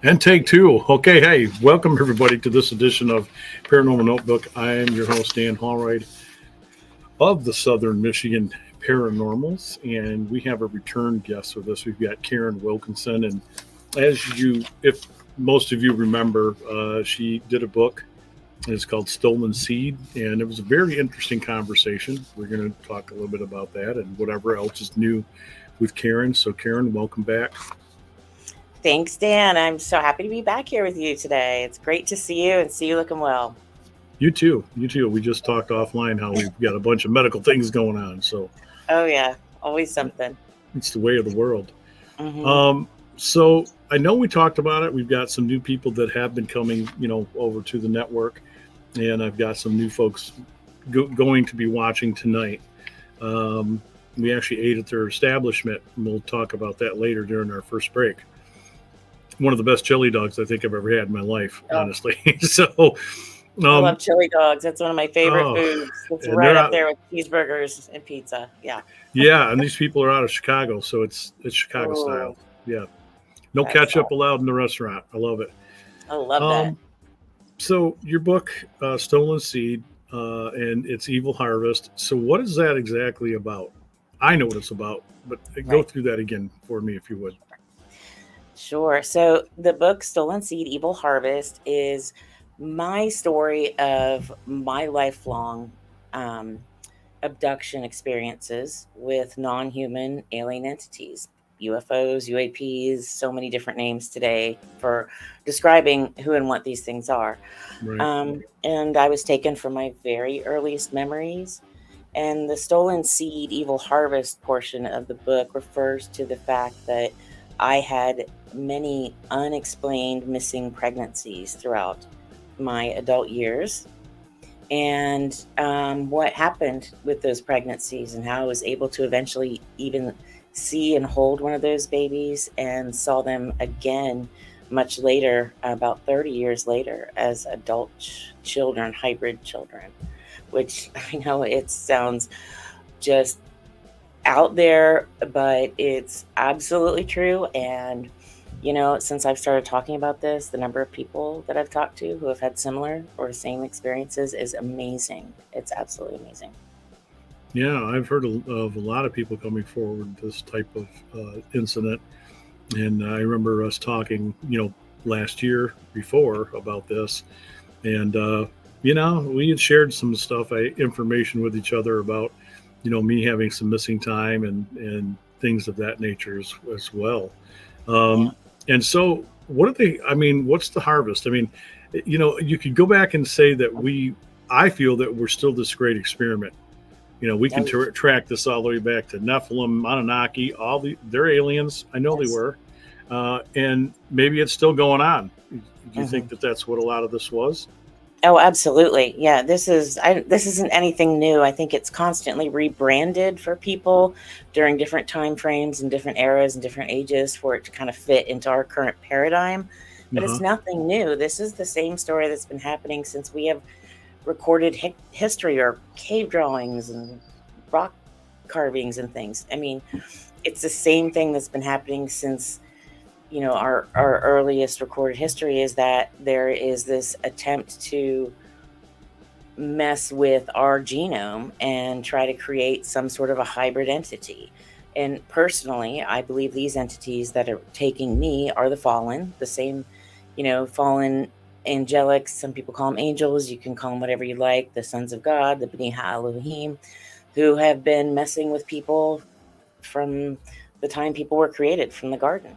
And take two. Okay, hey, welcome everybody to this edition of Paranormal Notebook. I am your host, Dan Hallroyd of the Southern Michigan Paranormals, and we have a return guest with us. We've got Karin Wilkinson, and if most of you remember, she did a book. It's called Stolen Seed, and it was a very interesting conversation. We're going to talk a little bit about that and whatever else is new with Karin. So, Karin, welcome back. Thanks, Dan. I'm so happy to be back here with you today. It's great to see you and see you looking well. You too. You too. We just talked offline how we've got a bunch of medical things going on. So Oh, yeah. Always something. it's the way of the world. Hmm. So I know we talked about it. We've got some new people that have been coming, over to the network, and I've got some new folks going to be watching tonight. Um, we actually ate at their establishment, and we'll talk about that later during our first break. One of the best chili dogs I think I've ever had in my life, Oh, honestly. So, I love um, chili dogs. That's one of my favorite oh, foods. It's and right they're up out. there with cheeseburgers and pizza. Yeah. Yeah, and these people are out of Chicago, so it's Chicago style. Oh, Yeah, no that's ketchup all. allowed in the restaurant. I love it. I love that. Um, so your book, Stolen Seed, and it's Evil Harvest. So what is that exactly about? I know what it's about, but go Right. through that again for me if you would. Sure. So the book Stolen Seed, Evil Harvest is my story of my lifelong um, abduction experiences with non human alien entities, UFOs, UAPs, so many different names today for describing who and what these things are. Right. And I was taken from my very earliest memories. And the Stolen Seed, Evil Harvest portion of the book refers to the fact that I had many unexplained missing pregnancies throughout my adult years and what happened with those pregnancies and how I was able to eventually even see and hold one of those babies and saw them again much later, about 30 years later, as adult children, hybrid children, which I know it sounds just out there, but it's absolutely true. And since I've started talking about this, the number of people that I've talked to who have had similar or same experiences is amazing. It's absolutely amazing. Yeah, I've heard of a lot of people coming forward with this type of incident, and I remember us talking, last year before about this, and we had shared some stuff, information with each other about, me having some missing time and things of that nature as well. Yeah. Um, and so, what are they? I mean, what's the harvest? I mean, you could go back and say that I feel that we're still this great experiment. We can Oh, track this all the way back to Nephilim, Anunnaki, they're aliens. I know they yes. were, and maybe it's still going on. Do you Hmm. think that that's what a lot of this was? Oh, absolutely. Yeah, this isn't anything new. I think it's constantly rebranded for people during different time frames and different eras and different ages for it to kind of fit into our current paradigm. Uh But it's huh. nothing new. This is the same story that's been happening since we have recorded history or cave drawings and rock carvings and things. I mean, it's the same thing that's been happening since our earliest recorded history is that there is this attempt to mess with our genome and try to create some sort of a hybrid entity. And personally, I believe these entities that are taking me are the fallen, the same, fallen angelics. Some people call them angels. You can call them whatever you like, the sons of God, the B'nai Elohim, who have been messing with people from the time people were created from the garden.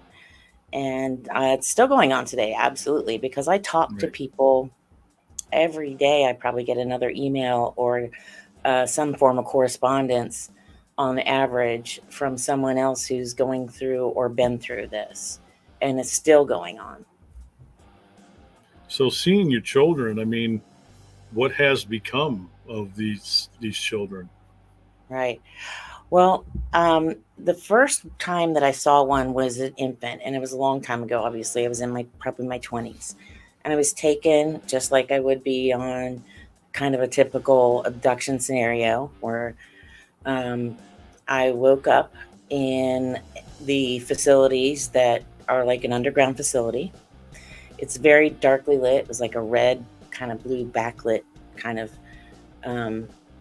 And it's still going on today, absolutely, because I talk to Right. people every day. I probably get another email or some form of correspondence on average from someone else who's going through or been through this, and it's still going on. So, seeing your children, I mean, what has become of these children? Right. Well, the first time that I saw one was an infant, and it was a long time ago. Obviously, I was in my probably my 20s, and I was taken just like I would be on kind of a typical abduction scenario, where um, I woke up in the facilities that are like an underground facility, It's very darkly lit. It was like a red, kind of blue backlit kind of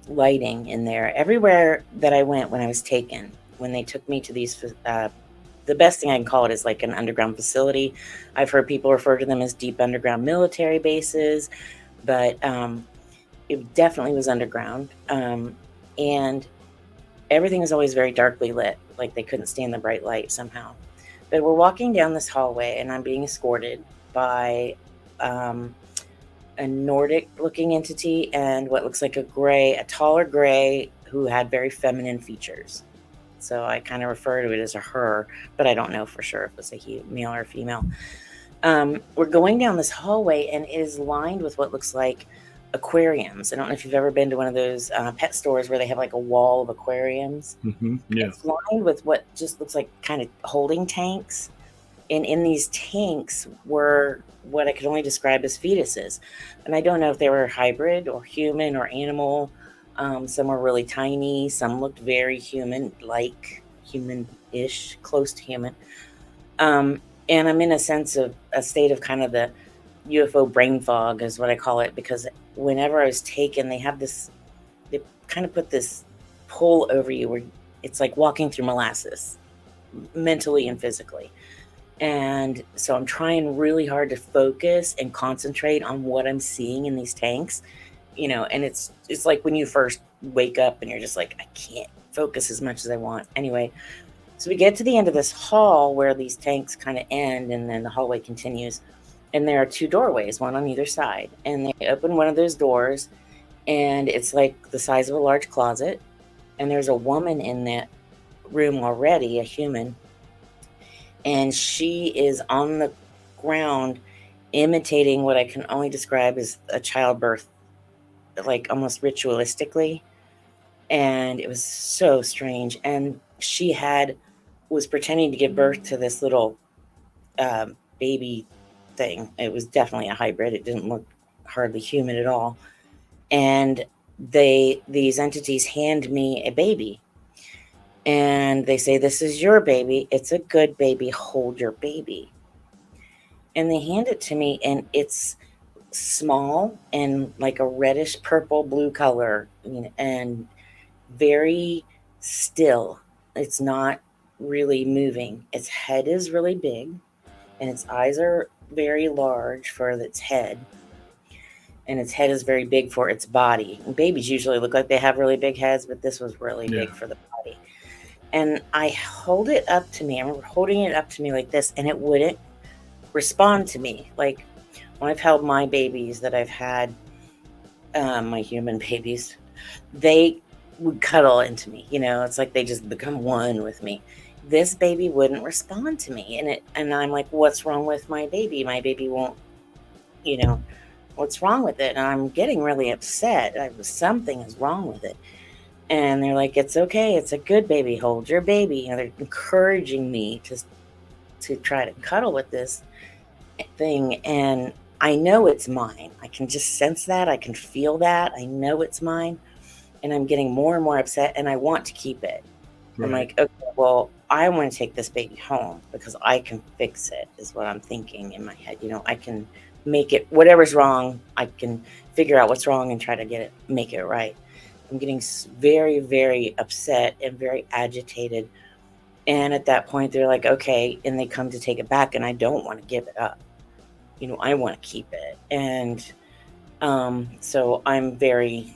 lighting in there. Everywhere that I went when I was taken, when they took me to these, the best thing I can call it is like an underground facility. I've heard people refer to them as deep underground military bases, but it definitely was underground. And everything was always very darkly lit, like they couldn't stand the bright light somehow. But we're walking down this hallway, and I'm being escorted by a Nordic looking entity and what looks like a taller gray, who had very feminine features. So I kind of refer to it as a her, but I don't know for sure if it's a male or a female. We're going down this hallway, and it is lined with what looks like aquariums. I don't know if you've ever been to one of those pet stores where they have like a wall of aquariums. Yeah. It's lined with what just looks like kind of holding tanks. And in these tanks were what I could only describe as fetuses. And I don't know if they were hybrid or human or animal. Some were really tiny. Some looked very human-like, human-ish, close to human. And I'm in a state of kind of the UFO brain fog is what I call it, because whenever I was taken, they kind of put this pull over you where it's like walking through molasses, mentally and physically. And so I'm trying really hard to focus and concentrate on what I'm seeing in these tanks, and it's like when you first wake up and you're just like, I can't focus as much as I want. Anyway, so we get to the end of this hall where these tanks kind of end, and then the hallway continues. And there are two doorways, one on either side. And they open one of those doors, and it's like the size of a large closet. And there's a woman in that room already, a human. And she is on the ground imitating what I can only describe as a childbirth, like almost ritualistically. And it was so strange. And she was pretending to give birth to this little baby thing. It was definitely a hybrid. It didn't look hardly human at all. And these entities hand me a baby. And they say, this is your baby. It's a good baby. Hold your baby. And they hand it to me, and it's small and like a reddish purple blue color, and very still. It's not really moving. Its head is really big, and its eyes are very large for its head. And its head is very big for its body. And babies usually look like they have really big heads, but this was really big for the body. And I hold it up to me. I remember holding it up to me like this, and it wouldn't respond to me. Like when I've held my babies that I've had, my human babies, they would cuddle into me. It's like they just become one with me. This baby wouldn't respond to me. And I'm like, what's wrong with my baby? My baby won't, what's wrong with it? And I'm getting really upset. Something is wrong with it. And they're like, it's okay. It's a good baby. Hold your baby. They're encouraging me to try to cuddle with this thing. And I know it's mine. I can just sense that. I can feel that. I know it's mine. And I'm getting more and more upset, and I want to keep it. Right. I'm like, okay, well, I want to take this baby home because I can fix it, is what I'm thinking in my head. I can make it, whatever's wrong, I can figure out what's wrong and try to make it right. I'm getting very, very upset and very agitated. And at that point, they're like, okay. And they come to take it back, and I don't want to give it up. I want to keep it. And so I'm very,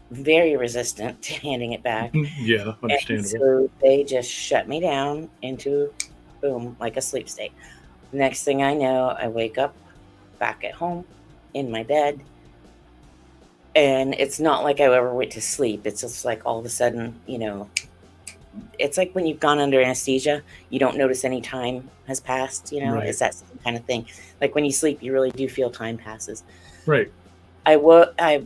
very resistant to handing it back. Yeah, understandable. And so they just shut me down into, boom, like a sleep state. Next thing I know, I wake up back at home in my bed. And it's not like I ever went to sleep. It's just like all of a sudden, it's like when you've gone under anesthesia, you don't notice any time has passed, Right. It's that same kind of thing. Like when you sleep, you really do feel time passes. Right.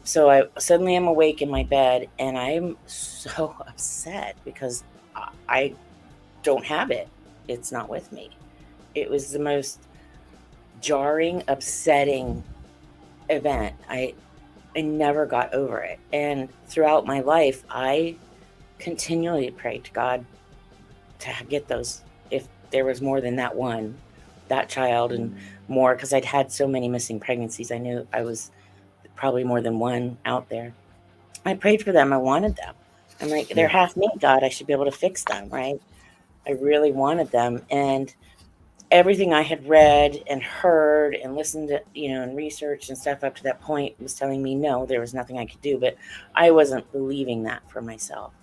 So I suddenly am awake in my bed, and I'm so upset because I don't have it. It's not with me. It was the most jarring, upsetting event. I never got over it. And throughout my life, I continually prayed to God to get those. If there was more than that one, that child and more, because I'd had so many missing pregnancies. I knew I was probably more than one out there. I prayed for them. I wanted them. I'm like, they're Yeah. half me, God. I should be able to fix them, right? I really wanted them. And everything I had read and heard and listened to, and researched and stuff up to that point was telling me no, there was nothing I could do. But I wasn't believing that for myself.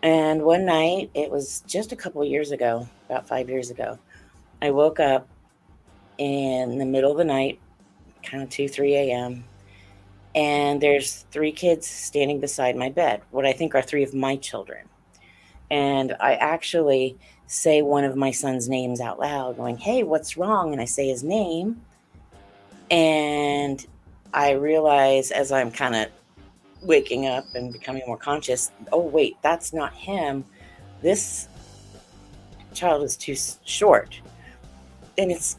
And one night, it was just a couple of years ago, about 5 years ago, I woke up in the middle of the night, kind of 2, 3 a.m., and there's 3 kids standing beside my bed, what I think are 3 of my children. And I actually say one of my son's names out loud, going, "Hey, what's wrong?" And I say his name. And I realize as I'm kind of waking up and becoming more conscious, oh, wait, that's not him. This child is too short. And it's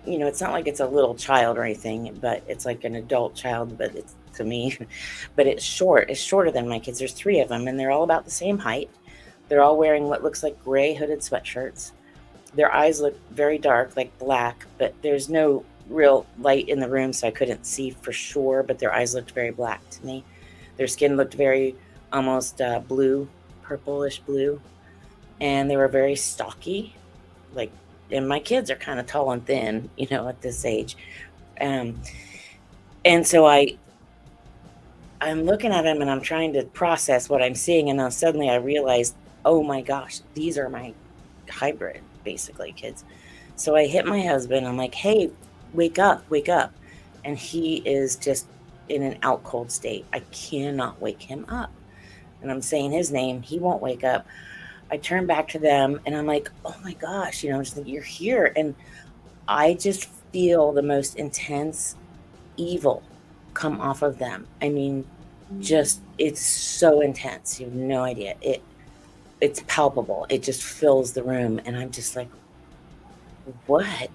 not like it's a little child or anything, but it's like an adult child, but it's to me, but it's short. It's shorter than my kids. There's 3 of them, and they're all about the same height. They're all wearing what looks like gray hooded sweatshirts. Their eyes look very dark, like black, but there's no real light in the room, so I couldn't see for sure, but their eyes looked very black to me. Their skin looked very almost blue, purplish blue, and they were very stocky, like, and my kids are kind of tall and thin, at this age. Um, and so I'm looking at them and I'm trying to process what I'm seeing, and then suddenly I realized, oh my gosh, these are my hybrid, basically, kids. So I hit my husband. I'm like, "Hey, wake up, wake up." And he is just in an out cold state. I cannot wake him up. And I'm saying his name. He won't wake up. I turn back to them and I'm like, oh my gosh, I'm just thinking, you're here. And I just feel the most intense evil come off of them. I mean, just, it's so intense. You have no idea. It's palpable. It just fills the room. And I'm just like, what?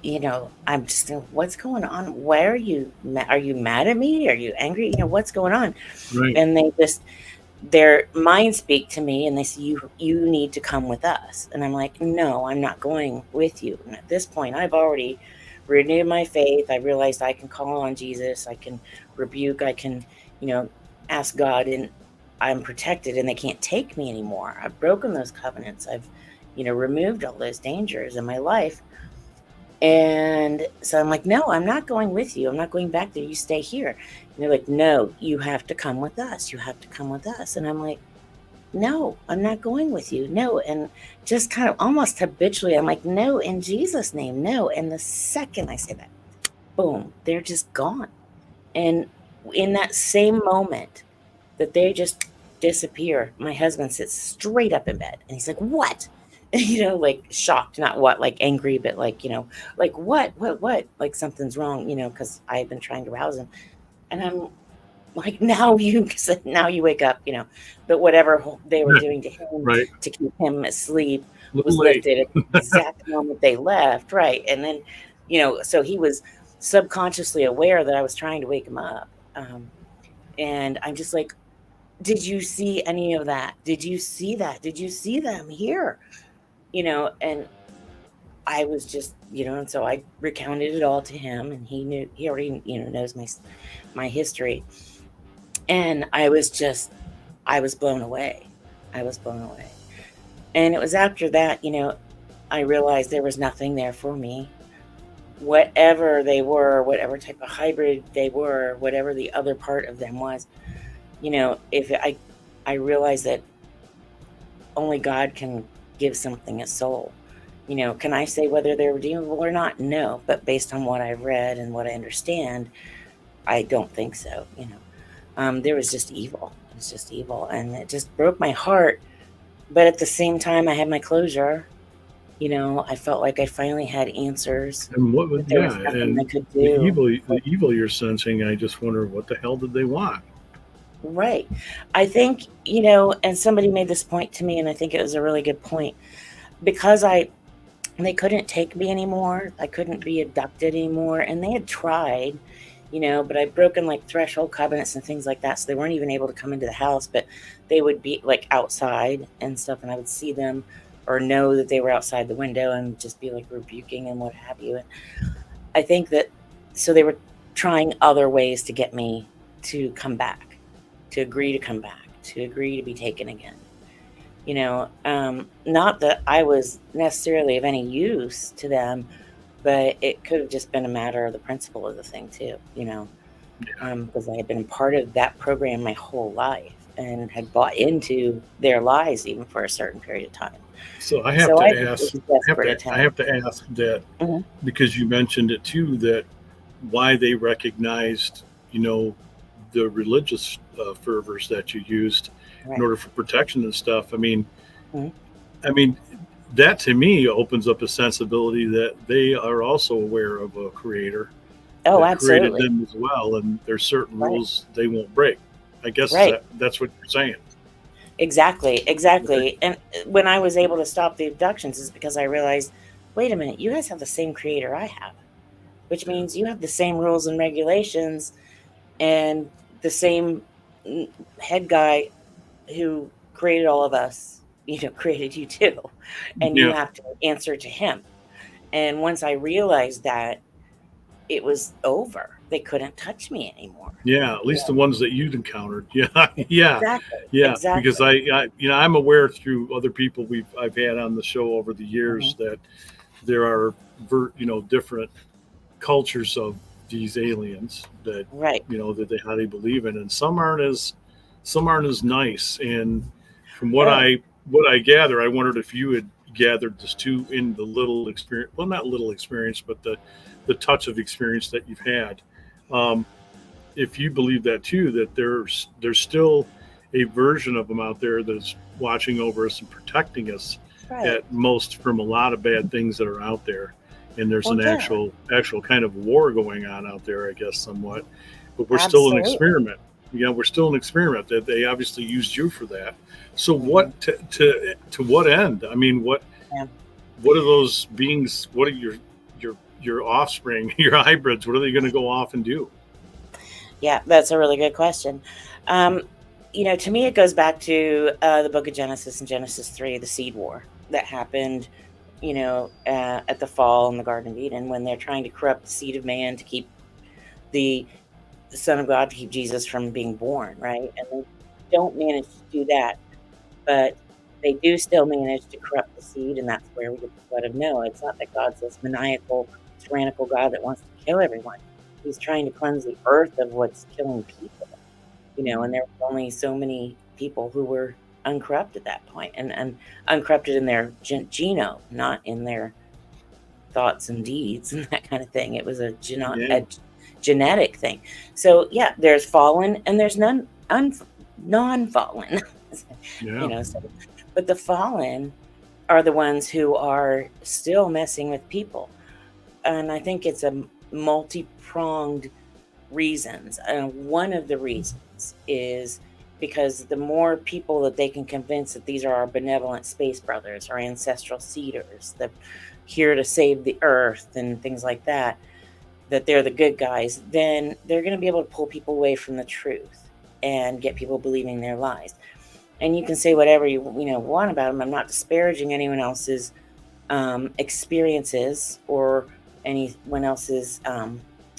I'm just thinking, what's going on? Why are you mad at me? Are you angry? What's going on? Right. And their minds speak to me and they say, you need to come with us. And I'm like, no, I'm not going with you. And at this point, I've already renewed my faith. I realized I can call on Jesus. I can rebuke. I can, ask God, and I'm protected and they can't take me anymore. I've broken those covenants. I've, removed all those dangers in my life. And so I'm like, no, I'm not going with you. I'm not going back there. You stay here. And they're like, no, you have to come with us. You have to come with us. And I'm like, no, I'm not going with you. No. And just kind of almost habitually, I'm like, no, in Jesus' name, no. And the second I say that, boom, they're just gone. And in that same moment that they just disappear, my husband sits straight up in bed and he's like, what? Like shocked, not what, like angry, but like, like what, like something's wrong, because I've been trying to rouse him. And I'm like, now you wake up, but whatever they were doing to him Right. to keep him asleep Little was late. lifted at the exact moment they left. Right. And then, so he was subconsciously aware that I was trying to wake him up. And I'm just like, did you see any of that? Did you see that? Did you see them here? And I was just, and so I recounted it all to him, and he already, knows my history. And I was blown away. I was blown away. And it was after that, I realized there was nothing there for me. Whatever they were, whatever type of hybrid they were, whatever the other part of them was, if I realized that only God can give something a soul. Can I say whether they're redeemable or not? No, but based on what I've read and what I understand, I don't think so. There was just evil. It was just evil, and it just broke my heart. But at the same time, I had my closure. I felt like I finally had answers. And what would, But there yeah, was nothing I and could the do. evil you're sensing, I just wonder what the hell did they want? Right. I think, and somebody made this point to me, and I think it was a really good point. Because they couldn't take me anymore. I couldn't be abducted anymore. And they had tried, but I'd broken like threshold covenants and things like that. So they weren't even able to come into the house, but they would be like outside and stuff. And I would see them or know that they were outside the window and just be like rebuking and what have you. And I think that, so they were trying other ways to get me to come back, to agree to come back, to agree to be taken again. Not that I was necessarily of any use to them, but it could have just been a matter of the principle of the thing too, because I had been a part of that program my whole life and had bought into their lies even for a certain period of time. So I have So to I think it ask. was a desperate I attempt. have to ask that Mhm. because you mentioned it too. That why they recognized, the religious fervors that you used in Right. order for protection and stuff. Mhm. I mean, that to me opens up a sensibility that they are also aware of a creator Oh, that created absolutely. them as well, and there's certain Right. rules they won't break. I guess Right. that's what you're saying. Exactly. Okay. Exactly. And when I was able to stop the abductions is because I realized, wait a minute, you guys have the same creator I have, which Yeah. means you have the same rules and regulations and the same mm, head guy who created all of us, created you too. And you Yeah. have to answer to him. And once I realized that, it was over. They couldn't touch me anymore. Yeah, at You least know, the ones that you'd encountered. Yeah, yeah, exactly. yeah. Because Exactly. I'm aware through other people I've had on the show over the Hmm. years that there are, different cultures of these aliens that Right. that they how they believe in, and some aren't as nice. And from Oh, what I gather, I wondered if you had gathered this too in the little experience. Well, not little experience, but the touch of experience that you've had. Um, if you believe that too, that there's still a version of them out there that's watching over us and protecting us right. at most from a lot of bad things that are out there, and there's Well, an yeah, actual kind of war going on out there, I guess, somewhat. But we're still an absolutely. experiment. We're still an experiment. That they obviously used you for that. So Hmm. what to what end? I mean, Yeah. what are those beings? What are your offspring, your hybrids? What are they going to go off and do? Yeah, that's a really good question. Um, to me, it goes back to the book of Genesis and Genesis 3, the seed war that happened, at the fall in the Garden of Eden when they're trying to corrupt the seed of man to keep the Son of God, to keep Jesus from being born, right? And they don't manage to do that, but they do still manage to corrupt the seed, and that's where we get the flood of Noah. It's not that God's this maniacal, tyrannical God that wants to kill everyone. He's trying to cleanse the earth of what's killing people, and there were only so many people who were uncorrupted at that point, and uncorrupted in their genome, not in their thoughts and deeds and that kind of thing. It was Yeah, a genetic thing. So yeah, there's fallen and there's non-fallen. yeah. So, but the fallen are the ones who are still messing with people. And I think it's a multi-pronged reasons. And one of the reasons is because the more people that they can convince that these are our benevolent space brothers, our ancestral seeders, that here to save the earth and things like that, that they're the good guys, then they're going to be able to pull people away from the truth and get people believing their lies. And you can say whatever you want about them. I'm not disparaging anyone else's experiences or anyone else's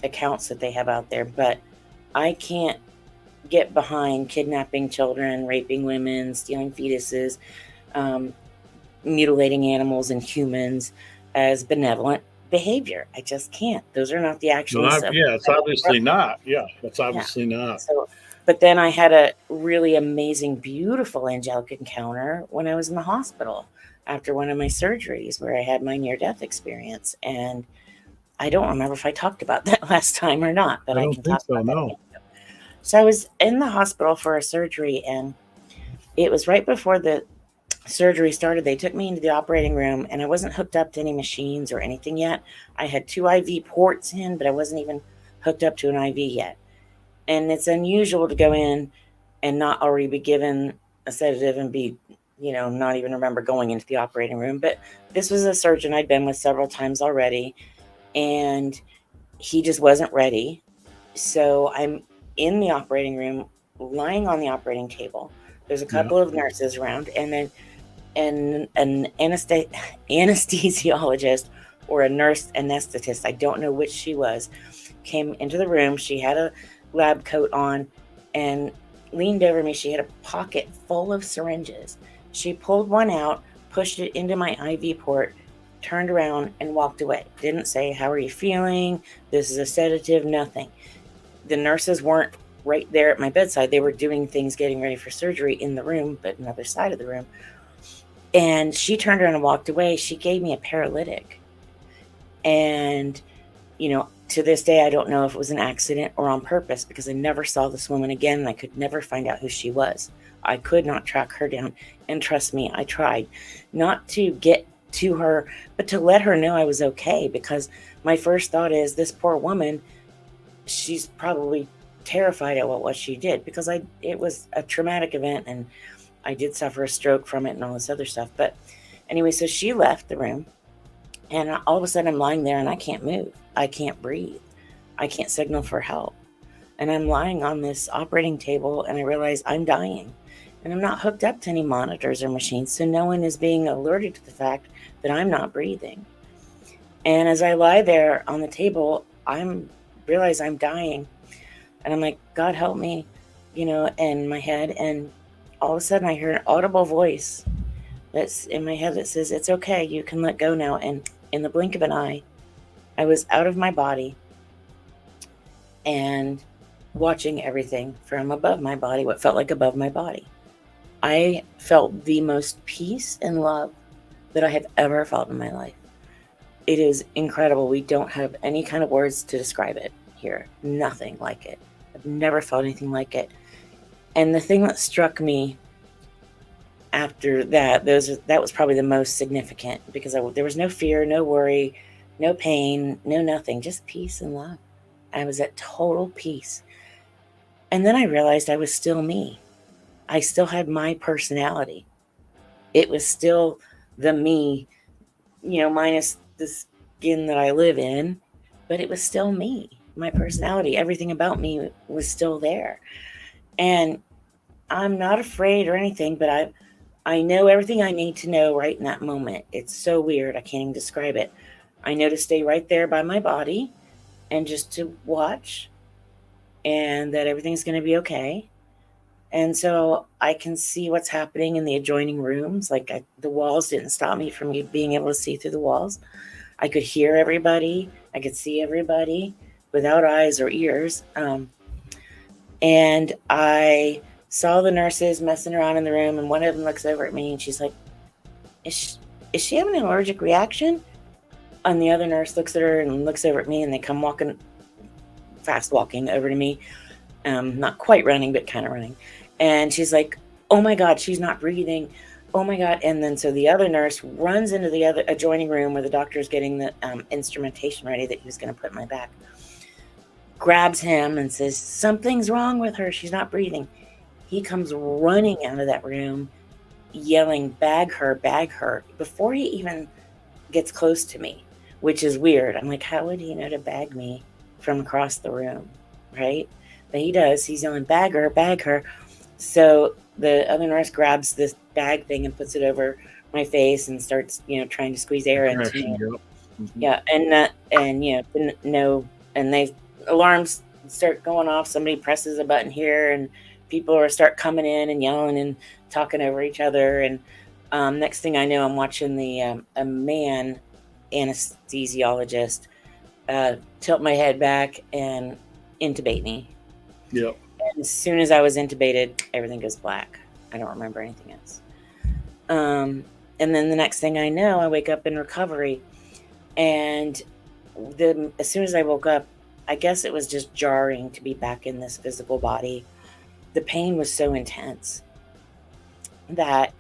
accounts that they have out there, but I can't get behind kidnapping children, raping women, stealing fetuses, um, mutilating animals and humans as benevolent behavior. I just can't. Those are not the Well, actions of yeah, it's benevolent obviously brothers. not. Yeah, it's Yeah. obviously not. So, but then I had a really amazing, beautiful angelic encounter when I was in the hospital after one of my surgeries where I had my near death experience. And I don't remember if I talked about that last time or not, but I I don't can think talk so. about that No. again. So I was in the hospital for a surgery, and it was right before the surgery started. They took me into the operating room, and I wasn't hooked up to any machines or anything yet. I had two IV ports in, but I wasn't even hooked up to an IV yet. And it's unusual to go in and not already be given a sedative and be, not even remember going into the operating room. But this was a surgeon I'd been with several times already, and he just wasn't ready. So I'm in the operating room, lying on the operating table. There's a Yeah. couple of nurses around, and then and an anesthesiologist or a nurse anesthetist, I don't know which she was, came into the room. She had a lab coat on and leaned over me. She had a pocket full of syringes. She pulled one out, pushed it into my IV port, turned around and walked away. Didn't say, "How are you feeling? This is a sedative," nothing. The nurses weren't right there at my bedside. They were doing things, getting ready for surgery in the room, but another side of the room. And she turned around and walked away. She gave me a paralytic. And, to this day, I don't know if it was an accident or on purpose, because I never saw this woman again, and I could never find out who she was. I could not track her down. And trust me, I tried not to get to her, but to let her know I was okay, because my first thought is, this poor woman, she's probably terrified at what she did, because it was a traumatic event, and I did suffer a stroke from it and all this other stuff. But anyway, so she left the room, and all of a sudden I'm lying there and I can't move. I can't breathe. I can't signal for help. And I'm lying on this operating table, and I realize I'm dying. And I'm not hooked up to any monitors or machines, so no one is being alerted to the fact that I'm not breathing. And as I lie there on the table, realize I'm dying. And I'm like, "God help me," in my head. And all of a sudden I hear an audible voice that's in my head that says, "It's okay, you can let go now." And in the blink of an eye, I was out of my body and watching everything from above my body, what felt like above my body. I felt the most peace and love that I have ever felt in my life. It is incredible. We don't have any kind of words to describe it here. Nothing like it. I've never felt anything like it. And the thing that struck me after that, that was probably the most significant, because there was no fear, no worry, no pain, no nothing, just peace and love. I was at total peace. And then I realized I was still me. I still had my personality. It was still the me, minus the skin that I live in, but it was still me. My personality, everything about me was still there. And I'm not afraid or anything, but I know everything I need to know right in that moment. It's so weird. I can't even describe it. I know to stay right there by my body and just to watch, and that everything's going to be okay. And so I can see what's happening in the adjoining rooms. Like the walls didn't stop me from being able to see through the walls. I could hear everybody. I could see everybody without eyes or ears. And I saw the nurses messing around in the room, and one of them looks over at me and she's like, is she having an allergic reaction? And the other nurse looks at her and looks over at me, and they come fast walking over to me. Not quite running, but kind of running. And she's like, "Oh my God, she's not breathing. Oh my God." And then so the other nurse runs into the other adjoining room where the doctor's getting the instrumentation ready that he was going to put in my back. Grabs him and says, "Something's wrong with her. She's not breathing." He comes running out of that room, yelling, bag her," before he even gets close to me, which is weird. I'm like, how would he know to bag me from across the room, right? But he does. He's yelling, bag her." So the other nurse grabs this bag thing and puts it over my face and starts, trying to squeeze air into me. Mm-hmm. Yeah, and they alarms start going off. Somebody presses a button here, and people start coming in and yelling and talking over each other. And next thing I know, I'm watching a man anesthesiologist tilt my head back and intubate me. Yep. And as soon as I was intubated, everything goes black. I don't remember anything else. And then the next thing I know, I wake up in recovery. And as soon as I woke up, I guess it was just jarring to be back in this physical body. The pain was so intense that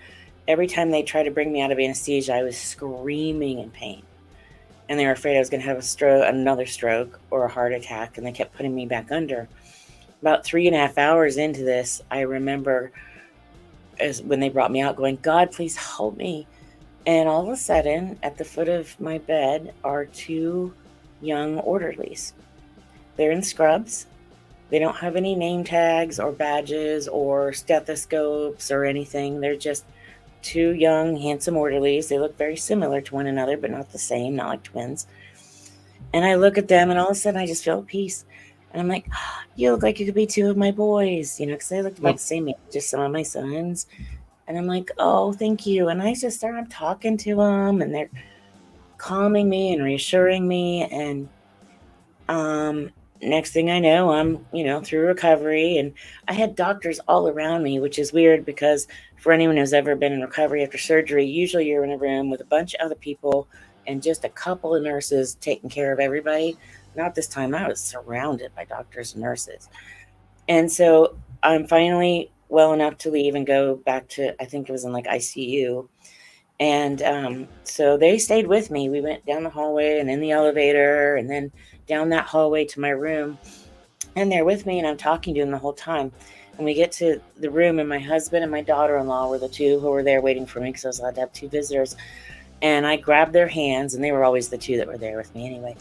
every time they tried to bring me out of anesthesia, I was screaming in pain. And they were afraid I was going to have another stroke or a heart attack, and they kept putting me back under. About 3.5 hours into this, I remember when they brought me out going, "God, please help me." And all of a sudden, at the foot of my bed are 2 young orderlies. They're in scrubs. They don't have any name tags or badges or stethoscopes or anything. They're just two young, handsome orderlies. They look very similar to one another, but not the same, not like twins. And I look at them, and all of a sudden I just feel peace. And I'm like, you look like you could be two of my boys, because they looked about the same age, just some of my sons. And I'm like, oh, thank you. And I just started talking to them, and they're calming me and reassuring me. And next thing I know, I'm, through recovery. And I had doctors all around me, which is weird because for anyone who's ever been in recovery after surgery, usually you're in a room with a bunch of other people and just a couple of nurses taking care of everybody. Not this time. I was surrounded by doctors and nurses. And so I'm finally well enough to leave and go back to, I think it was in like ICU. And so they stayed with me. We went down the hallway and in the elevator and then down that hallway to my room. And they're with me, and I'm talking to them the whole time. And we get to the room, and my husband and my daughter-in-law were the two who were there waiting for me because I was allowed to have two visitors. And I grabbed their hands, and they were always the two that were there with me anyway.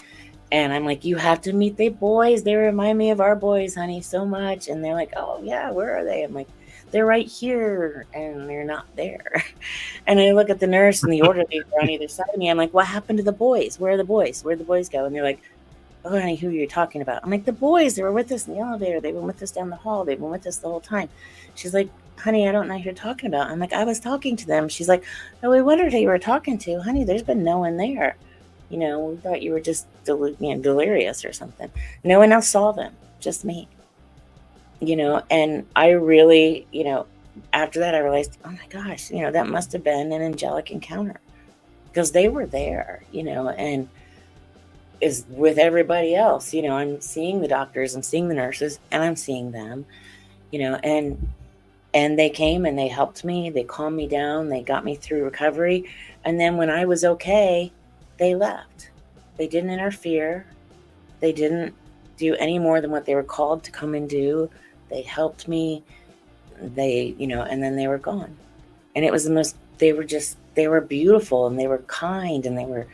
And I'm like, you have to meet the boys. They remind me of our boys, honey, so much. And they're like, oh, yeah, where are they? I'm like, they're right here, and they're not there. And I look at the nurse and the orderly on either side of me. I'm like, what happened to the boys? Where are the boys? Where'd the boys go? And they're like, oh, honey, who are you talking about? I'm like, the boys, they were with us in the elevator. They've been with us down the hall. They've been with us the whole time. She's like, honey, I don't know who you're talking about. I'm like, I was talking to them. She's like, oh, we wondered who you were talking to. Honey, there's been no one there. We thought you were just delirious or something. No one else saw them, just me. And I really, after that, I realized, oh my gosh, that must have been an angelic encounter because they were there, and is with everybody else. I'm seeing the doctors, I'm seeing the nurses, and I'm seeing them, and they came and they helped me. They calmed me down. They got me through recovery. And then when I was okay, they left. They didn't interfere. They didn't do any more than what they were called to come and do. They helped me. They, and then they were gone. And it was they were beautiful, and they were kind, and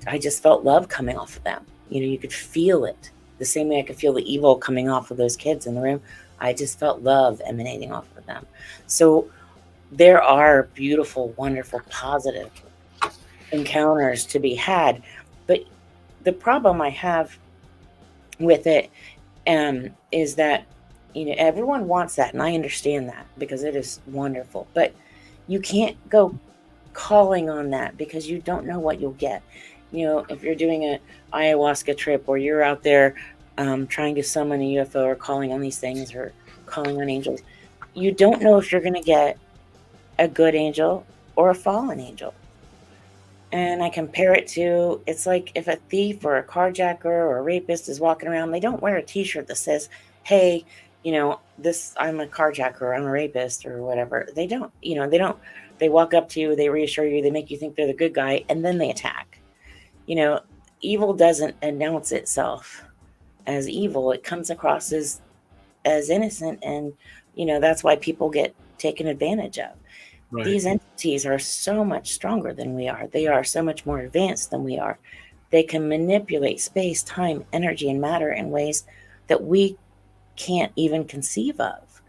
I just felt love coming off of them. You could feel it the same way I could feel the evil coming off of those kids in the room. I just felt love emanating off of them. So there are beautiful, wonderful, positive encounters to be had. But the problem I have with it is that, everyone wants that. And I understand that because it is wonderful. But you can't go calling on that because you don't know what you'll get. If you're doing an ayahuasca trip or you're out there trying to summon a UFO or calling on these things or calling on angels, you don't know if you're going to get a good angel or a fallen angel. And I compare it to, it's like if a thief or a carjacker or a rapist is walking around, they don't wear a t-shirt that says, hey, I'm a carjacker, I'm a rapist or whatever. They don't, they walk up to you, they reassure you, they make you think they're the good guy, and then they attack. Evil doesn't announce itself as evil. It comes across as innocent. And, that's why people get taken advantage of. Right. These entities are so much stronger than we are. They are so much more advanced than we are. They can manipulate space, time, energy, and matter in ways that we can't even conceive of.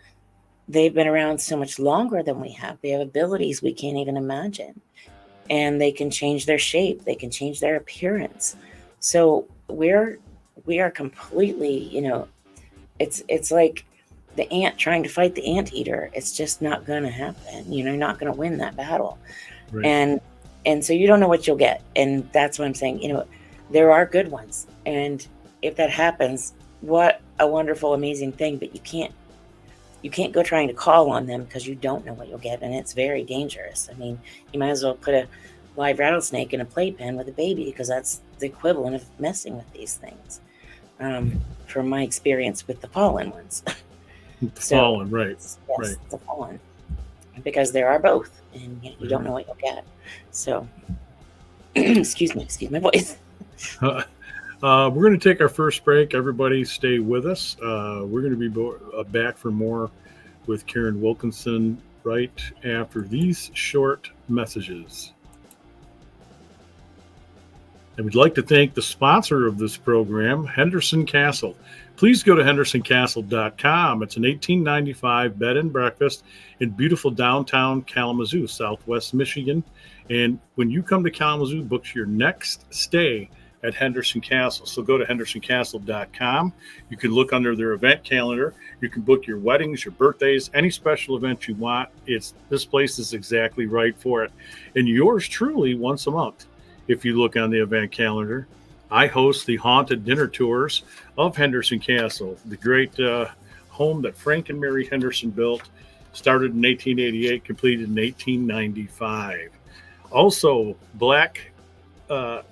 They've been around so much longer than we have. They have abilities we can't even imagine. And they can change their shape. They can change their appearance. So we are completely, it's like the ant trying to fight the anteater. It's just not going to happen. You're not going to win that battle. Right. And so you don't know what you'll get. And that's what I'm saying. There are good ones. And if that happens, what a wonderful, amazing thing. But you can't go trying to call on them because you don't know what you'll get. And it's very dangerous. I mean, you might as well put a live rattlesnake in a playpen with a baby because that's the equivalent of messing with these things. From my experience with the fallen ones. Fallen, right. Yes, right. The fallen. Because there are both. And you don't know what you'll get. So, excuse my voice. We're going to take our first break. Everybody stay with us. We're going to be back for more with Karin Wilkinson right after these short messages. And we'd like to thank the sponsor of this program, Henderson Castle. Please go to hendersoncastle.com. It's an 1895 bed and breakfast in beautiful downtown Kalamazoo, Southwest Michigan. And when you come to Kalamazoo, book your next stay at Henderson Castle. So go to hendersoncastle.com. You can look under their event calendar. You can book your weddings, your birthdays, any special event you want. This place is exactly right for it. And yours truly once a month. If you look on the event calendar, I host the haunted dinner tours of Henderson Castle, the great home that Frank and Mary Henderson built, started in 1888, completed in 1895. Also,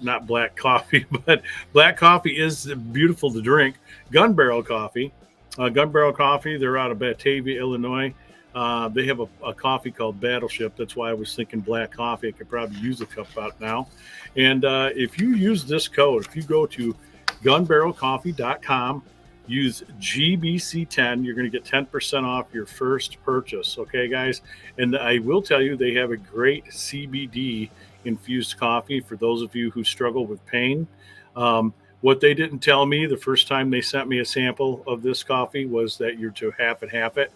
not black coffee, but black coffee is beautiful to drink. Gun Barrel Coffee. Gun Barrel Coffee, they're out of Batavia, Illinois. They have a coffee called Battleship. That's why I was thinking black coffee. I could probably use a cup out now. And if you use this code, if you go to gunbarrelcoffee.com, use GBC10, you're going to get 10% off your first purchase. Okay, guys? And I will tell you, they have a great CBD infused coffee for those of you who struggle with pain. What they didn't tell me the first time they sent me a sample of this coffee was that you're to half and half it.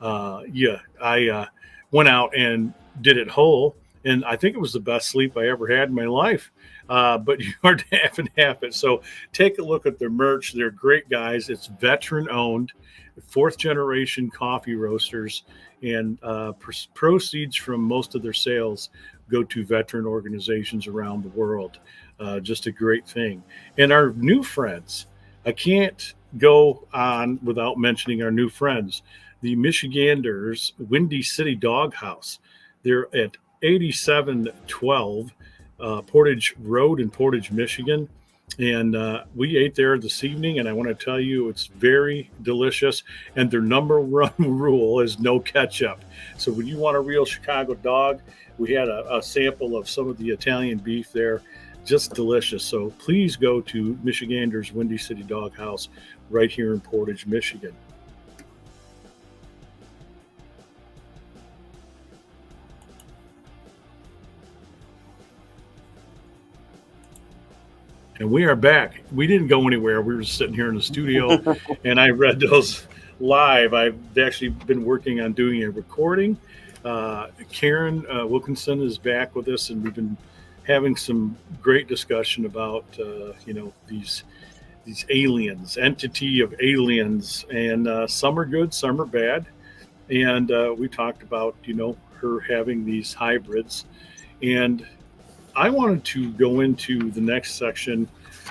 I went out and did it whole, and I think it was the best sleep I ever had in my life. But you are to half and half it. So take a look at their merch. They're great guys. It's veteran owned, fourth generation coffee roasters, and proceeds from most of their sales go to veteran organizations around the world. Just a great thing. And our new friends, I can't go on without mentioning our new friends, the Michiganders Windy City Doghouse. They're at 8712 Portage Road in Portage, Michigan. And we ate there this evening, and I want to tell you it's very delicious. And their number one rule is no ketchup. So when you want a real Chicago dog, we had a sample of some of the Italian beef there. Just delicious. So please go to Michiganders Windy City Doghouse right here in Portage, Michigan. And we are back. We didn't go anywhere. We were sitting here in the studio, and I read those live. I've actually been working on doing a recording. Karin Wilkinson is back with us, and we've been having some great discussion about these aliens, entity of aliens, and some are good, some are bad. And we talked about her having these hybrids, and I wanted to go into the next section,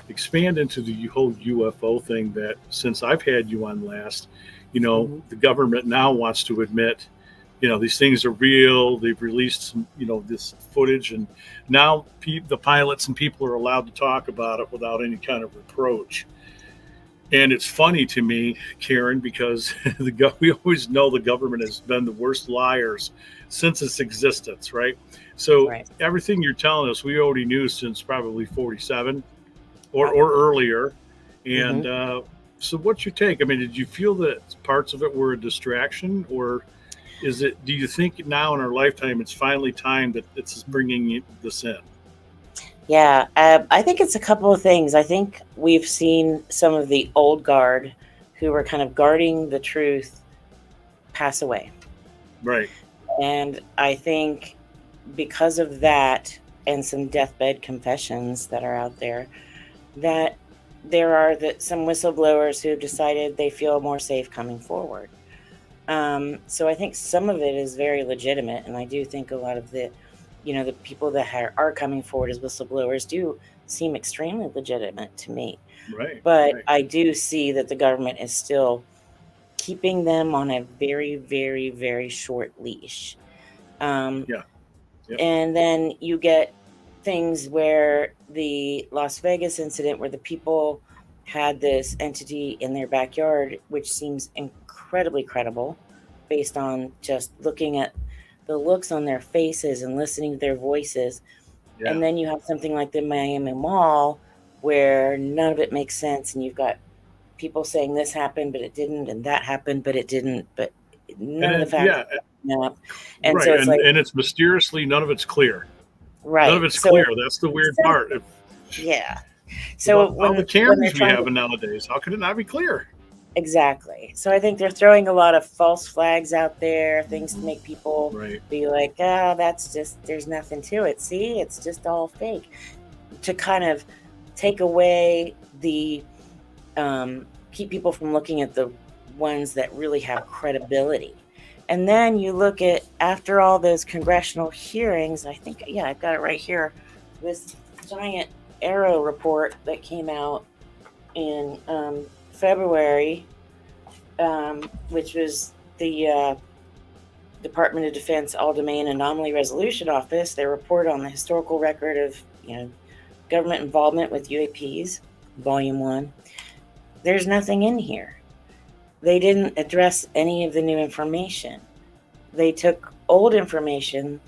expand into the whole UFO thing that since I've had you on last, the government now wants to admit, these things are real. They've released some, this footage, and now the pilots and people are allowed to talk about it without any kind of reproach. And it's funny to me, Karin, because we always know the government has been the worst liars since its existence, right? So Everything you're telling us, we already knew since probably 47 or earlier. And so what's your take? I mean, did you feel that parts of it were a distraction, or do you think now in our lifetime it's finally time that it's bringing this in? Yeah, I think it's a couple of things. I think we've seen some of the old guard who were kind of guarding the truth pass away. Right. And I think because of that and some deathbed confessions that are out there, that there are some whistleblowers who have decided they feel more safe coming forward. So I think some of it is very legitimate. And I do think a lot of the people that are coming forward as whistleblowers do seem extremely legitimate to me. Right. But I do see that the government is still keeping them on a very, very, very short leash. And then you get things where the Las Vegas incident, where the people had this entity in their backyard, which seems incredibly credible based on just looking at the looks on their faces and listening to their voices. Yeah. And then you have something like the Miami Mall where none of it makes sense. And you've got people saying this happened, but it didn't, and that happened, but it didn't, but none of the facts. Yeah. And so it's and it's mysteriously, none of it's clear. Right. None of it's clear. That's the weird part. Yeah. With So all the when they're cameras we trying have to nowadays, how could it not be clear? exactly. So I think they're throwing a lot of false flags out there, things to make people Right. be like, "Oh, that's just there's nothing to it. See, it's just all fake." To kind of take away the keep people from looking at the ones that really have credibility. And then you look at after all those congressional hearings, I think, yeah, I've got it right here. This giant Arrow report that came out in February, which was the Department of Defense All Domain Anomaly Resolution Office. Their report on the historical record of government involvement with UAPs, Volume 1. There's nothing in here. They didn't address any of the new information. They took old information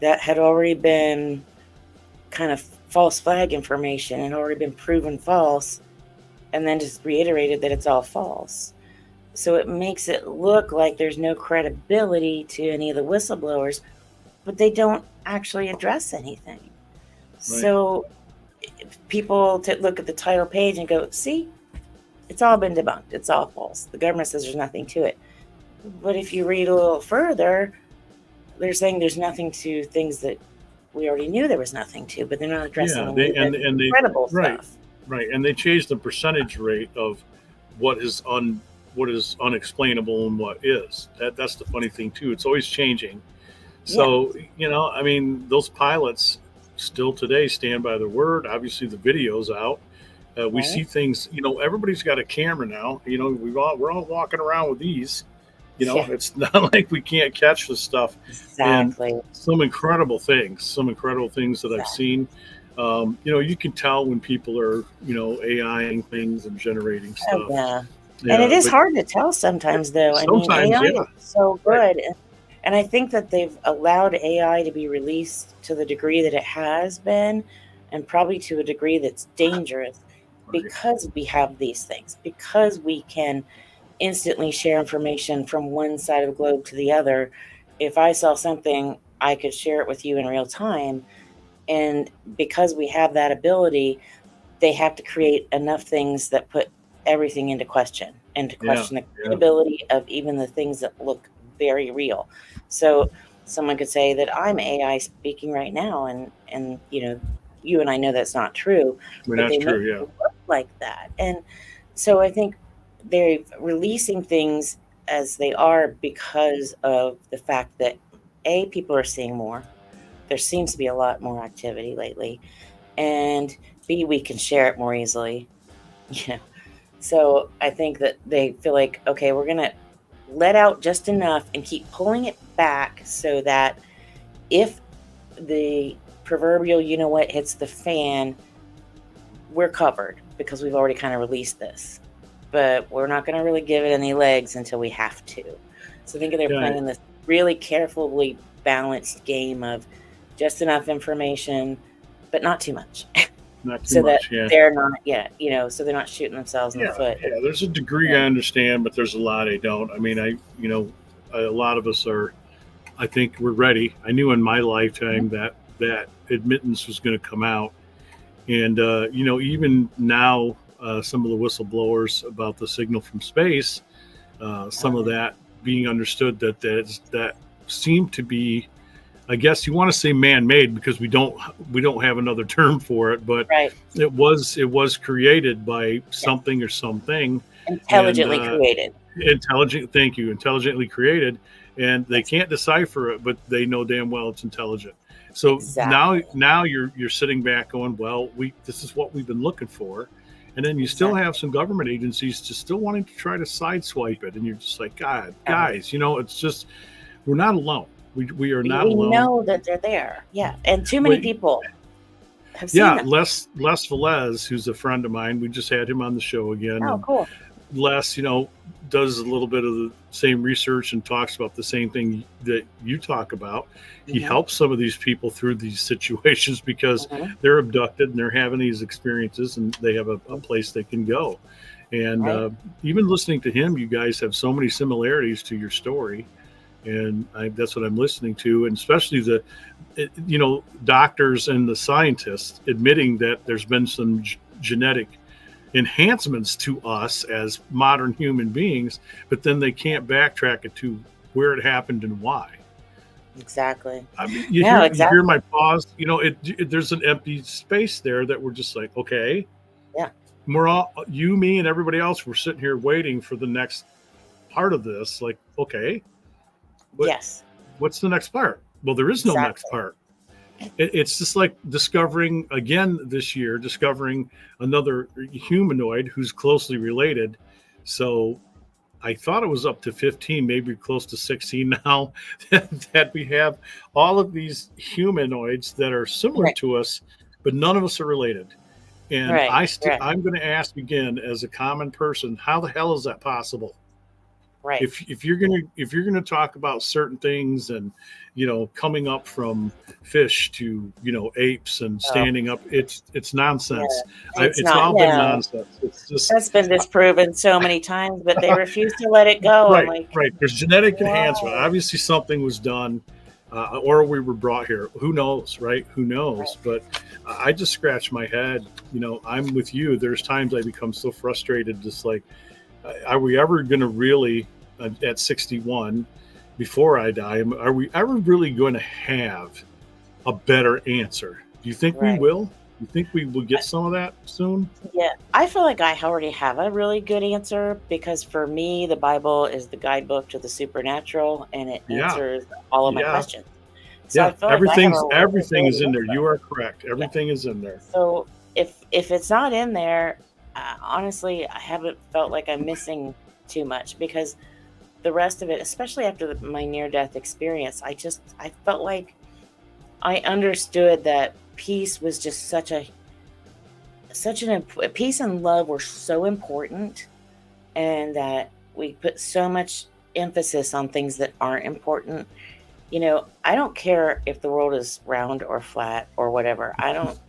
that had already been kind of false flag information and already been proven false, and then just reiterated that it's all false. So it makes it look like there's no credibility to any of the whistleblowers, but they don't actually address anything. Right. So people look at the title page and go, see, it's all been debunked. It's all false. The government says there's nothing to it. But if you read a little further, they're saying there's nothing to things that we already knew there was nothing to, but they're not addressing the incredible stuff. Right, and they changed the percentage rate of what is unexplainable and what is. That's the funny thing too. It's always changing. So I mean, those pilots still today stand by their word. Obviously, the video's out. We see things. Everybody's got a camera now. We're all walking around with these. It's not like we can't catch this stuff. Exactly. And some incredible things that I've seen. You can tell when people are, AIing things and generating stuff. Oh, yeah. And it is hard to tell sometimes, though. Sometimes, AI is so good. Right. And I think that they've allowed AI to be released to the degree that it has been, and probably to a degree that's dangerous, because we have these things, because we can instantly share information from one side of the globe to the other. If I saw something, I could share it with you in real time. And because we have that ability, they have to create enough things that put everything into question, and to question the credibility of even the things that look very real. So someone could say that I'm AI speaking right now, and you and I know that's not true. But that's true, yeah. Look like that. And so I think they're releasing things as they are because of the fact that people are seeing more. There seems to be a lot more activity lately, and B, we can share it more easily. So I think that they feel like, okay, we're gonna let out just enough and keep pulling it back so that if the proverbial hits the fan, we're covered because we've already kind of released this. But we're not going to really give it any legs until we have to. So I think they're playing this really carefully balanced game of just enough information, but not too much. Not too much, they're not, so they're not shooting themselves in the foot. Yeah, there's a degree I understand, but there's a lot I don't. I mean, a lot of us are, I think we're ready. I knew in my lifetime that admittance was going to come out. And, even now, some of the whistleblowers about the signal from space, some of that being understood that seemed to be, I guess you want to say man-made, because we don't have another term for it, but it was created by something or something intelligently created. Intelligently created, and they can't decipher it, but they know damn well it's intelligent. So now you're sitting back going, well, this is what we've been looking for. And then you still have some government agencies just still wanting to try to sideswipe it. And you're just like, God, guys, it's just, we're not alone. We are not alone. We know that they're there. Yeah. And too many people have seen them. Les Velez, who's a friend of mine, we just had him on the show again. Oh, cool. Les, does a little bit of the same research and talks about the same thing that you talk about. He helps some of these people through these situations because they're abducted and they're having these experiences and they have a place they can go. And even listening to him, you guys have so many similarities to your story. and that's what I'm listening to, and especially doctors and the scientists admitting that there's been some genetic enhancements to us as modern human beings, but then they can't backtrack it to where it happened and why. Exactly. I mean, No, you exactly. hear my pause. There's an empty space there that we're just like, okay, Yeah. we're all, you, me, and everybody else. We're sitting here waiting for the next part of this. Like, okay, Yes. what's the next part? Well, there is no next Exactly. part. It's just like discovering again this year, discovering another humanoid who's closely related. So I thought it was up to 15, maybe close to 16 now, that we have all of these humanoids that are similar Right. to us, but none of us are related. And Right. Right. I'm going to ask again, as a common person, how the hell is that possible? Right. If you're gonna talk about certain things, and coming up from fish to apes and standing up, it's nonsense. Yeah. It's It's not. all been No. nonsense. It's just That's been disproven so many times, but they refuse to let it go. I'm right, like, right. There's genetic enhancement. why? Obviously, something was done, or we were brought here. Who knows, right? Who knows? Right. But I just scratch my head. I'm with you. There's times I become so frustrated, just like, are we ever going to really, at 61, before I die, are we ever really going to have a better answer? Do you think we Right. will? You think we will get some of that soon? Yeah, I feel like I already have a really good answer because for me, the Bible is the guidebook to the supernatural and it Yeah, answers all of my yeah, questions. So I yeah. feel like I have a really Everything is good in there. answer. You are correct. Yeah. Everything is in there. So if it's not in there, honestly, I haven't felt like I'm missing too much because the rest of it, especially after my near death experience, I felt like I understood that peace was just peace and love were so important, and that we put so much emphasis on things that aren't important. I don't care if the world is round or flat or whatever. I don't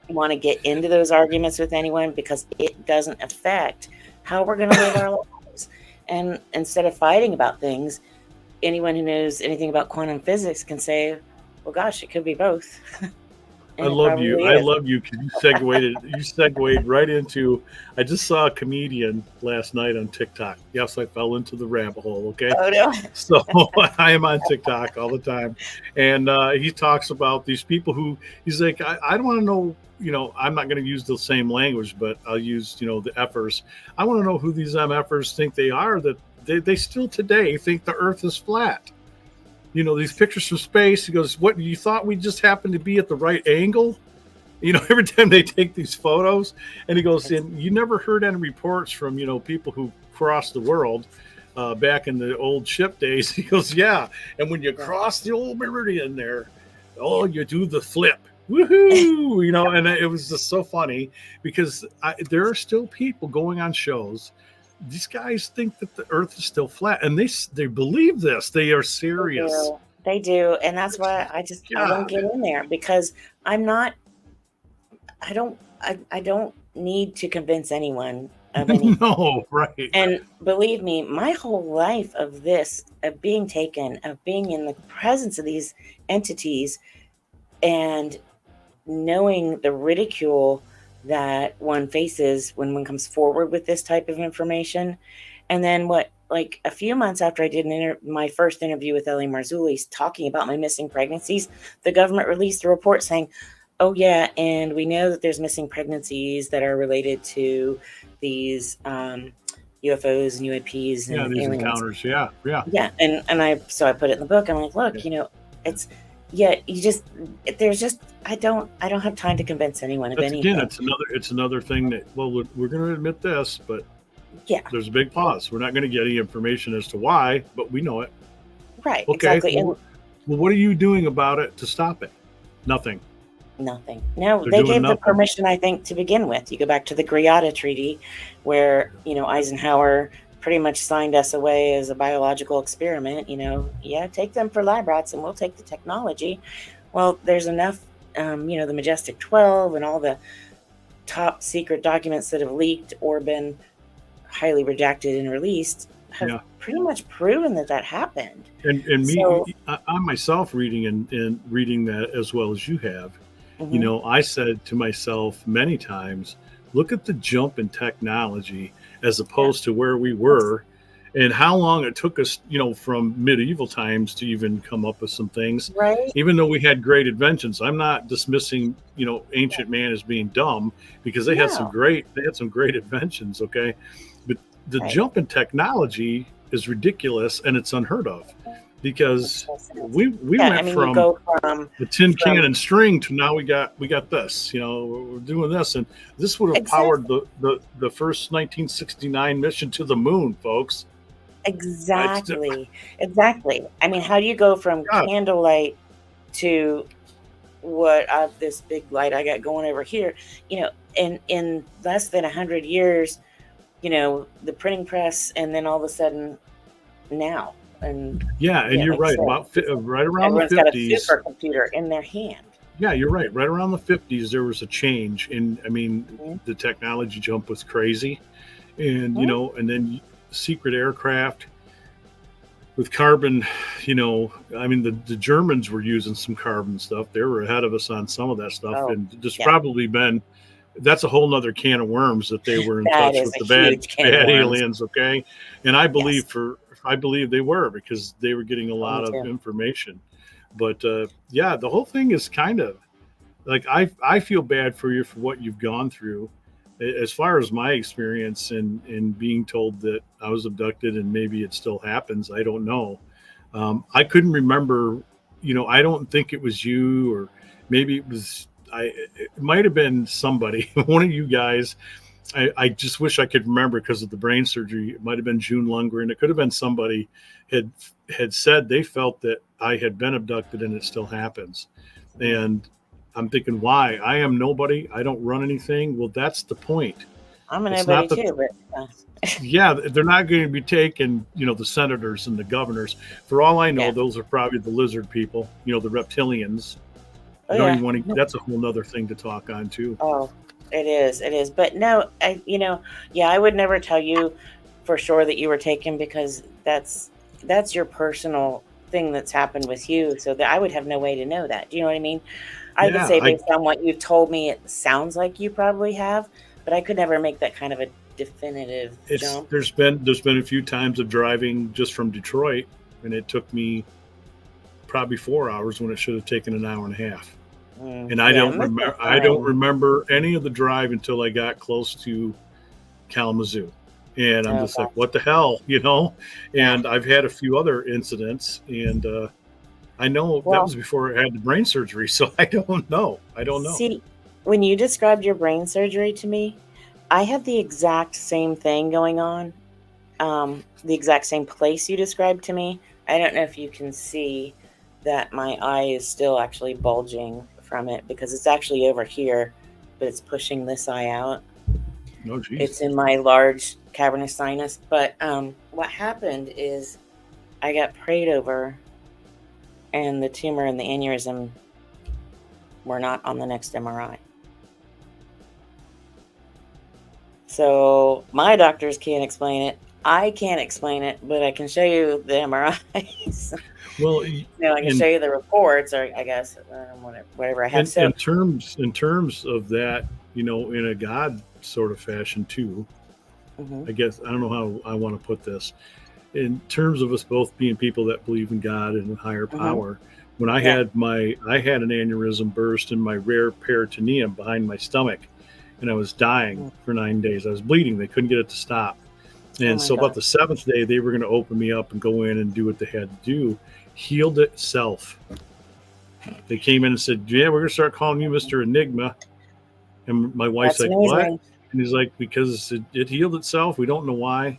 want to get into those arguments with anyone because it doesn't affect how we're going to live our lives. And instead of fighting about things, anyone who knows anything about quantum physics can say, well, gosh, it could be both. I And it love you. probably I is. love you because you segued right into. I just saw a comedian last night on TikTok. Yes, I fell into the rabbit hole. Okay, Oh, no. so I am on TikTok all the time, and he talks about these people who he's like, I don't want to know. I'm not going to use the same language, but I'll use the effers. I want to know who these MFers think they are. That they still today think the Earth is flat. These pictures from space. He goes, what, you thought we just happened to be at the right angle? Every time they take these photos, and he goes, and you never heard any reports from, people who crossed the world back in the old ship days. He goes, yeah. And when you cross the old meridian there, oh, you do the flip. Woohoo! And it was just so funny because there are still people going on shows. These guys think that the Earth is still flat, and they believe this. They are serious. They do, and that's why I don't get in there because I'm not. I don't need to convince anyone of anything. No, right. And believe me, my whole life of being taken, of being in the presence of these entities, and knowing the ridicule that one faces when one comes forward with this type of information. And then like a few months after I did my first interview with Ellie Marzulli talking about my missing pregnancies, the government released a report saying, oh yeah, and we know that there's missing pregnancies that are related to these UFOs and UAPs and these aliens. encounters. Yeah. And I put it in the book. I'm like, look, it's I don't have time to convince anyone of anything. Again, it's another thing that, well, we're going to admit this, but yeah, there's a big pause. We're not going to get any information as to why, but we know it. Right. Okay. Exactly. Well, what are you doing about it to stop it? Nothing. No, They're they doing gave the nothing. permission, I think, to begin with. You go back to the Greada Treaty, where Eisenhower pretty much signed us away as a biological experiment. Take them for lab rats, and we'll take the technology. Well, there's enough, the Majestic 12 and all the top secret documents that have leaked or been highly redacted and released have Yeah. pretty much proven that happened. And So, I myself reading and reading that as well as you have, mhm, I said to myself many times, look at the jump in technology as yeah, opposed to where we yes, were and how long it took us, from medieval times to even come up with some things. right, Even though we had great inventions, I'm not dismissing, yeah, ancient man as being dumb because no, they had some great inventions, okay? But the right, jump in technology is ridiculous and it's unheard of because yes, it is. we Yeah, I went mean, you from go the tin can from and string to now we got this, we're doing this, and this would have powered exactly, the first 1969 mission to the moon, folks. It's exactly, exactly. I mean, how do you go from God, candlelight to this big light I got going over here, in less than 100 years, the printing press, and then all of a sudden now, and yeah, and you're like I right. said, Right around the everyone's got a 50s. supercomputer in their hand. Yeah, you're right. Right around the 50s, there was a change, and I mean, Mhm, the technology jump was crazy, and mhm, and then secret aircraft with carbon, I mean, the Germans were using some carbon stuff. They were ahead of us on some of that stuff. oh, And there's yeah. probably been, that's a whole nother can of worms that they were in That touch is with a the bad, huge can of bad worms. aliens. Okay. And Yes. I believe they were because they were getting a Oh, lot me of too. information. But yeah, the whole thing is kind of like, I feel bad for you for what you've gone through as far as my experience in being told that I was abducted and maybe it still happens. I don't know. I couldn't remember, I don't think it was you, or maybe it was, it might have been somebody, one of you guys. I just wish I could remember because of the brain surgery. It might have been June Lundgren. It could have been somebody had had said they felt that I had been abducted and it still happens. Mm. And I'm thinking, why? I am nobody. I don't run anything. Well, that's the point. I'm a It's nobody not that, too, but yeah, they're not going to be taking, the senators and the governors. For all I know, yeah. those are probably the lizard people, the reptilians. Oh I don't yeah. even want to, No. that's a whole nother thing to talk on too. Oh, it is. It is. But no, yeah, I would never tell you for sure that you were taken, because that's your personal thing that's happened with you. So that I would have no way to know that. Do you know what I mean? I could Yeah, say based on what you've told me, it sounds like you probably have, but I could never make that kind of a definitive it's jump. there's been a few times of driving just from Detroit, and it took me probably 4 hours when it should have taken an hour and a half. And I Yeah, don't it must have remember. been I don't fine. remember any of the drive until I got close to Kalamazoo, and I'm Oh, just like, gotcha. what the hell, Yeah. And I've had a few other incidents, and I know that Well, was before I had the brain surgery, so I don't know. I don't know. see, when you described your brain surgery to me, I had the exact same thing going on, the exact same place you described to me. I don't know if you can see that my eye is still actually bulging from it, because it's actually over here, but it's pushing this eye out. No, geez. It's in my large cavernous sinus. But what happened is I got prayed over, and the tumor and the aneurysm were not on the next MRI. So my doctors can't explain it. I can't explain it, but I can show you the MRIs. Well, I can show in you the reports, or I guess whatever I have. So, in terms of that, in a God sort of fashion too. mhm, I guess I don't know how I want to put this. In terms of us both being people that believe in God and a higher mhm, power, when yeah. I had an aneurysm burst in my rare peritoneum behind my stomach, and I was dying Mm. for 9 days. I was bleeding. They couldn't get it to stop. Oh And my so about god. the seventh day, they were going to open me up and go in and do what they had to do. Healed itself. They came in and said, "Yeah, we're going to start calling you Mr. Enigma." And my wife's That's like, "What?" amazing. And he's like, "Because it healed itself. We don't know why.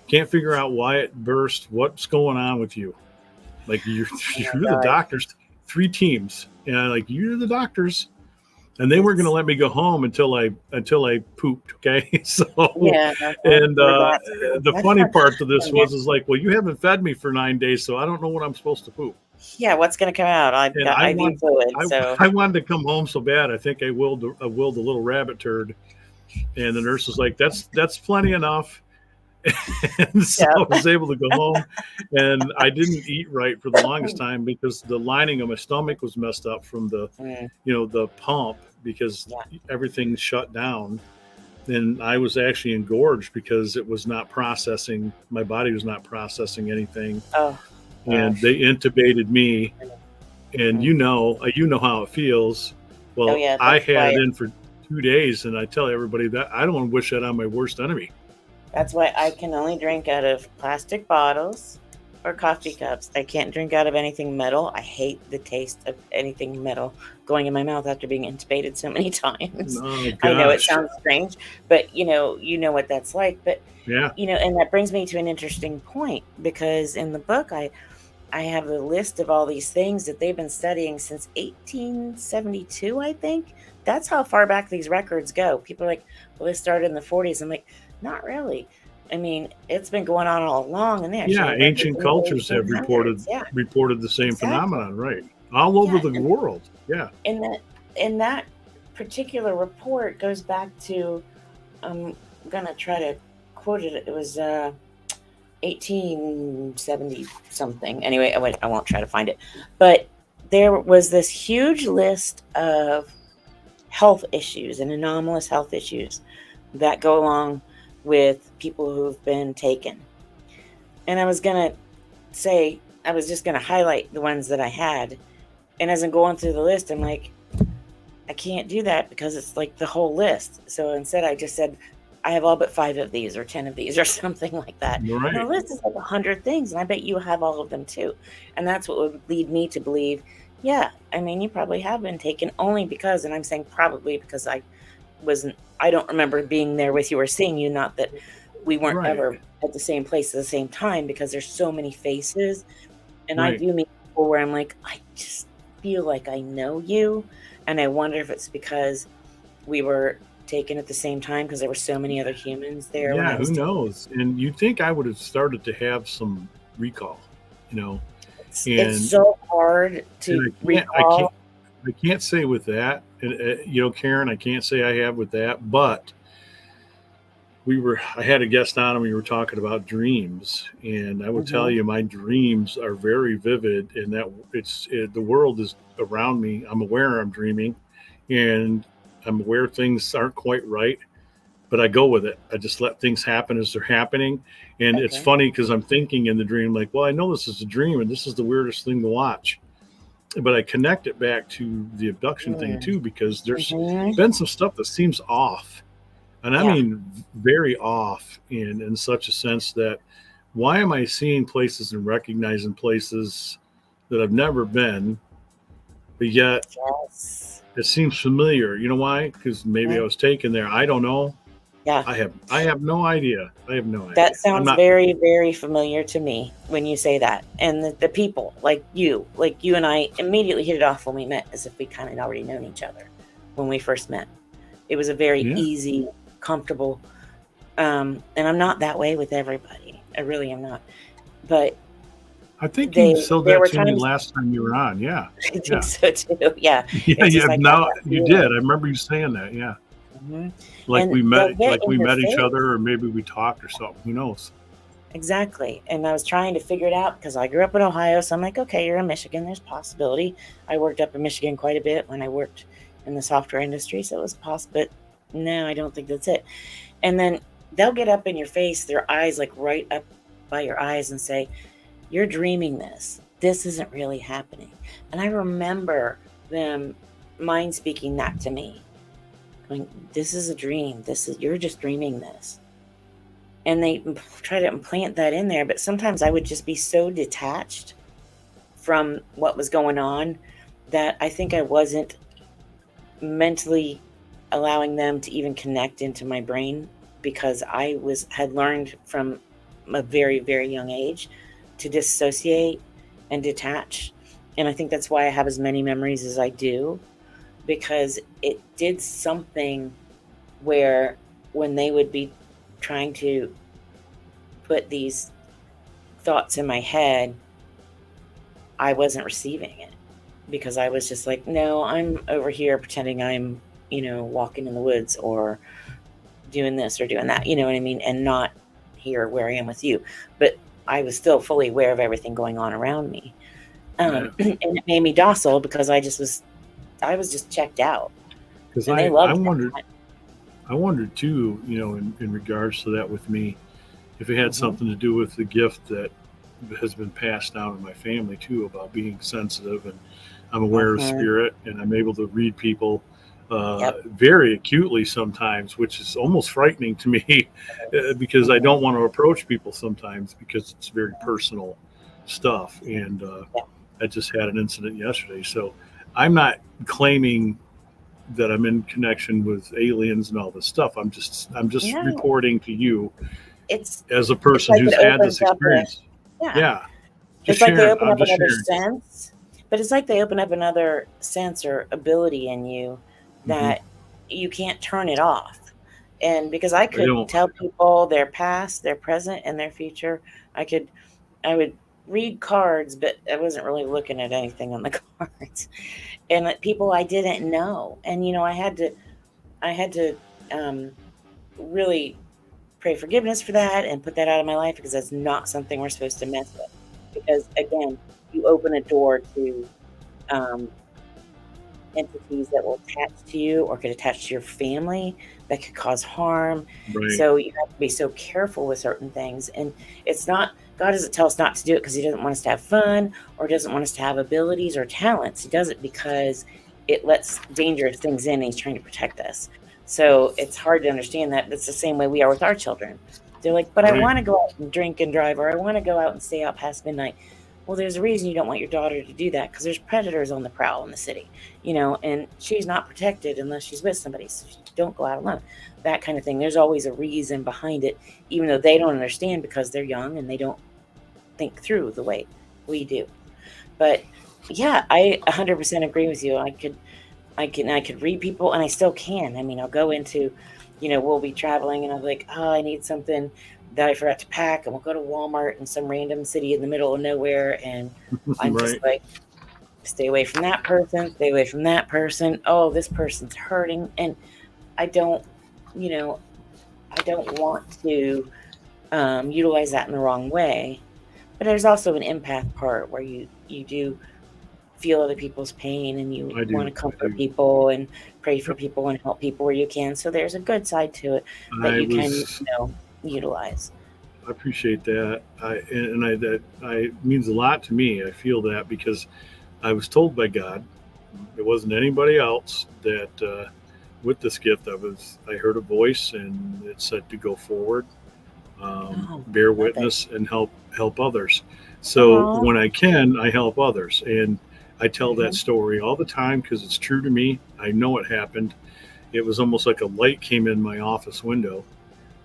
Can't figure out why it burst. What's going on with you? Like, you're, Oh my you're the god. doctors, 3 teams. And I'm like, you're the doctors." And they weren't going to It's let me go home until I pooped. Okay. So, Yeah, well, and we're glad to hear the funny that. part to this And yeah, was like, well, you haven't fed me for 9 days, so I don't know what I'm supposed to poop. yeah, what's gonna come out? I've And got IV fluid, I, so I wanted to come home so bad. I think I willed a little rabbit turd. And the nurse was like, that's plenty enough. And so Yeah. I was able to go home, and I didn't eat right for the longest time because the lining of my stomach was messed up from the, Mm, the pump, because yeah. everything shut down. And I was actually engorged because it was not processing. My body was not processing anything, Oh and they gosh. intubated me. And Mm. you know how it feels. Oh Well, yeah, I that's had why it in for 2 days, and I tell everybody that I don't want to wish that on my worst enemy. I can only drink out of plastic bottles or coffee cups. I can't drink out of anything metal. I hate the taste of anything metal going in my mouth after being intubated so many times. Oh I know it gosh, sounds strange, but you know what that's like. But yeah, and that brings me to an interesting point because in the book I have a list of all these things that they've been studying since 1872, I think. That's how far back these records go. People are like, well, they started in the 40s. I'm like, not really. I mean, it's been going on all along, and they actually yeah. have records Ancient in the cultures have 1800s. Yeah, reported the same exactly. phenomenon, right? All over Yeah, the world. Yeah. and that particular report goes back to I'm gonna try to quote it. It was 1870 something. Anyway, I won't try to find it. But there was this huge list of health issues and anomalous health issues that go along with people who've been taken. And I was just going to highlight the ones that I had. And as I'm going through the list, I'm like, I can't do that because it's like the whole list. So instead, I just said, I have all but 5 of these or 10 of these or something like that. And the Right. list is like 100 things, and I bet you have all of them too. And that's what would lead me to believe, yeah, I mean, you probably have been taken only because, and I'm saying probably because I don't remember being there with you or seeing you, not that we weren't Right. ever at the same place at the same time because there's so many faces. And I Right. do meet people where I'm like, I just feel like I know you. And I wonder if it's because we were taken at the same time because there were so many other humans there when I Yeah. was Who taken. knows? And you'd think I would have started to have some recall, you know, It's and so hard to I can't recall. I can't say with that, and Karen, I can't say I have with that, but I had a guest on and we were talking about dreams, and I will tell Mhm. you my dreams are very vivid, and that the world is around me. I'm aware I'm dreaming, and I'm aware things aren't quite right, but I go with it. I just let things happen as they're happening. And it's Okay. funny because I'm thinking in the dream, like, well, I know this is a dream and this is the weirdest thing to watch. But I connect it back to the abduction thing Mm. too, because there's Mhm. been some stuff that seems off. And I Yeah. mean, very off in such a sense that why am I seeing places and recognizing places that I've never been, but yet Yes. it seems familiar. You know why? Because maybe I Mhm. was taken there. I don't know. Yeah. I have no idea. I have no That idea. I'm sounds not. very, very familiar to me when you say that. And the people, like you and I immediately hit it off when we met as if we kind of already known each other when we first met. It was a very Yeah, easy, comfortable, and I'm not that way with everybody. I really am not. But I think you said there that were to me times last time you were on. Yeah, I think yeah, so too. Yeah. yeah, It's just yeah. I got Now that you did. I feeling. remember you saying that. Yeah, Mhm. And they'll get like in we your met each face. other, or maybe we talked or something. Who knows? Exactly, and I was trying to figure it out because I grew up in Ohio, so I'm like, "Okay, you're in Michigan, there's possibility." I worked up in Michigan quite a bit when I worked in the software industry, so it was possible, but no, I don't think that's it. And then they'll get up in your face, their eyes, like, right up by your eyes and say, "You're dreaming this. This isn't really happening." And I remember them mind speaking that to me, going, "This is a dream. You're just dreaming this." And they try to implant that in there, but sometimes I would just be so detached from what was going on that I think I wasn't mentally allowing them to even connect into my brain because had learned from a very, very young age to dissociate and detach. And I think that's why I have as many memories as I do, because it did something where when they would be trying to put these thoughts in my head, I wasn't receiving it because I was just like, no, I'm over here pretending I'm, walking in the woods or doing this or doing that, you know what I mean? And not here where I am with you, but I was still fully aware of everything going on around me. And it made me docile because I was just checked out, Because and they I loved wondered, that. I wondered too, in regards to that with me, if it had Mhm. something to do with the gift that has been passed down in my family too, about being sensitive, and I'm aware of Mhm. spirit, and I'm able to read people Yep. very acutely sometimes, which is almost frightening to me because I Mhm. don't want to approach people sometimes because it's very personal stuff. And Yeah. I just had an incident yesterday, so I'm not claiming that I'm in connection with aliens and all this stuff. I'm just No, reporting to you it's as a it's person like who's it had opens this up a experience. yeah. Yeah, just It's like they sharing. open I'm up just another sharing. sense, but it's like they open up another sense or ability in you Hmm. that you can't turn it off. And because I I could don't. tell people their past, their present, and their future, I could I would read cards, but I wasn't really looking at anything on the cards. And people I didn't know. And I had to um really pray forgiveness for that and put that out of my life because that's not something we're supposed to mess with. Because again, you open a door to um, entities that will attach to you or could attach to your family that could cause harm. Right. So you have to be so careful with certain things. And it's not, God doesn't tell us not to do it because He doesn't want us to have fun or doesn't want us to have abilities or talents. He does it because it lets dangerous things in and He's trying to protect us. So it's hard to understand that. It's the same way we are with our children. They're like, but I Right. want to go out and drink and drive, or I want to go out and stay out past midnight. Well, there's a reason you don't want your daughter to do that because there's predators on the prowl in the city, and she's not protected unless she's with somebody. So she don't go out alone. That kind of thing. There's always a reason behind it, even though they don't understand because they're young and they don't think through the way we do. But yeah, I 100% agree with you. I could read people and I still can. I mean, I'll go into, we'll be traveling and I'm like, oh, I need something that I forgot to pack. And we'll go to Walmart in some random city in the middle of nowhere. And I'm just Right. like, stay away from that person, stay away from that person. Oh, this person's hurting. And I don't, you know, I don't want to utilize that in the wrong way. But there's also an empath part where you do feel other people's pain and you I want do. to I comfort do. people and pray for Yep. people and help people where you can. So there's a good side to it that I you can, was. utilize. I appreciate that. That I means a lot to me. I feel that because I was told by God, it wasn't anybody else, that with this gift I heard a voice and it said to go forward, Oh, bear love it. witness, and help others. So Oh, when I can, I help others, and I tell that hmm, story all the time because it's true to me. I know it happened. It was almost like a light came in my office window,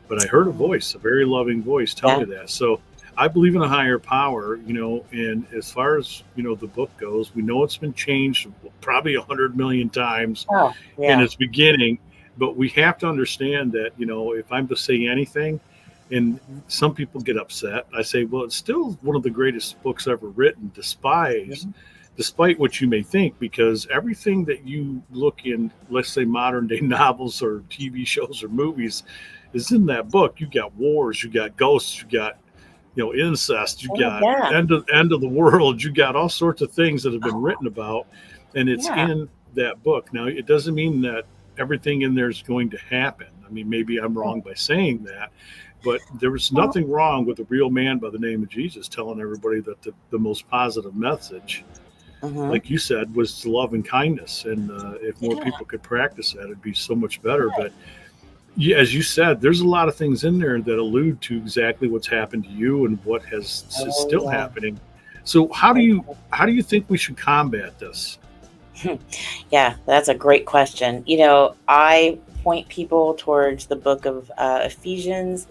but I heard a oh, voice, a very loving voice, tell yeah. me that. So I believe in a higher power, and as far as the book goes, we know it's been changed probably 100 million times Oh, in yeah. its beginning, but we have to understand that if I'm to say anything, and some people get upset, I say, well, it's still one of the greatest books ever written, Yeah. despite what you may think, because everything that you look in, let's say modern day novels or TV shows or movies, is in that book. You got wars, you got ghosts, you got incest, you Oh, got yeah. end of the world, you got all sorts of things that have been Oh, written about, and it's yeah. in that book. Now, it doesn't mean that everything in there is going to happen. I mean, maybe I'm Right. wrong by saying that, but there was Well, nothing wrong with a real man by the name of Jesus telling everybody that the most positive message, hmm, like you said, was love and kindness. And if more yeah. people could practice that, it'd be so much better. Right. But yeah, as you said, there's a lot of things in there that allude to exactly what's happened to you and what is Oh, still yeah. happening. So how do Oh, you how do you think we should combat this? yeah. Yeah, that's a great question. I point people towards the book of Ephesians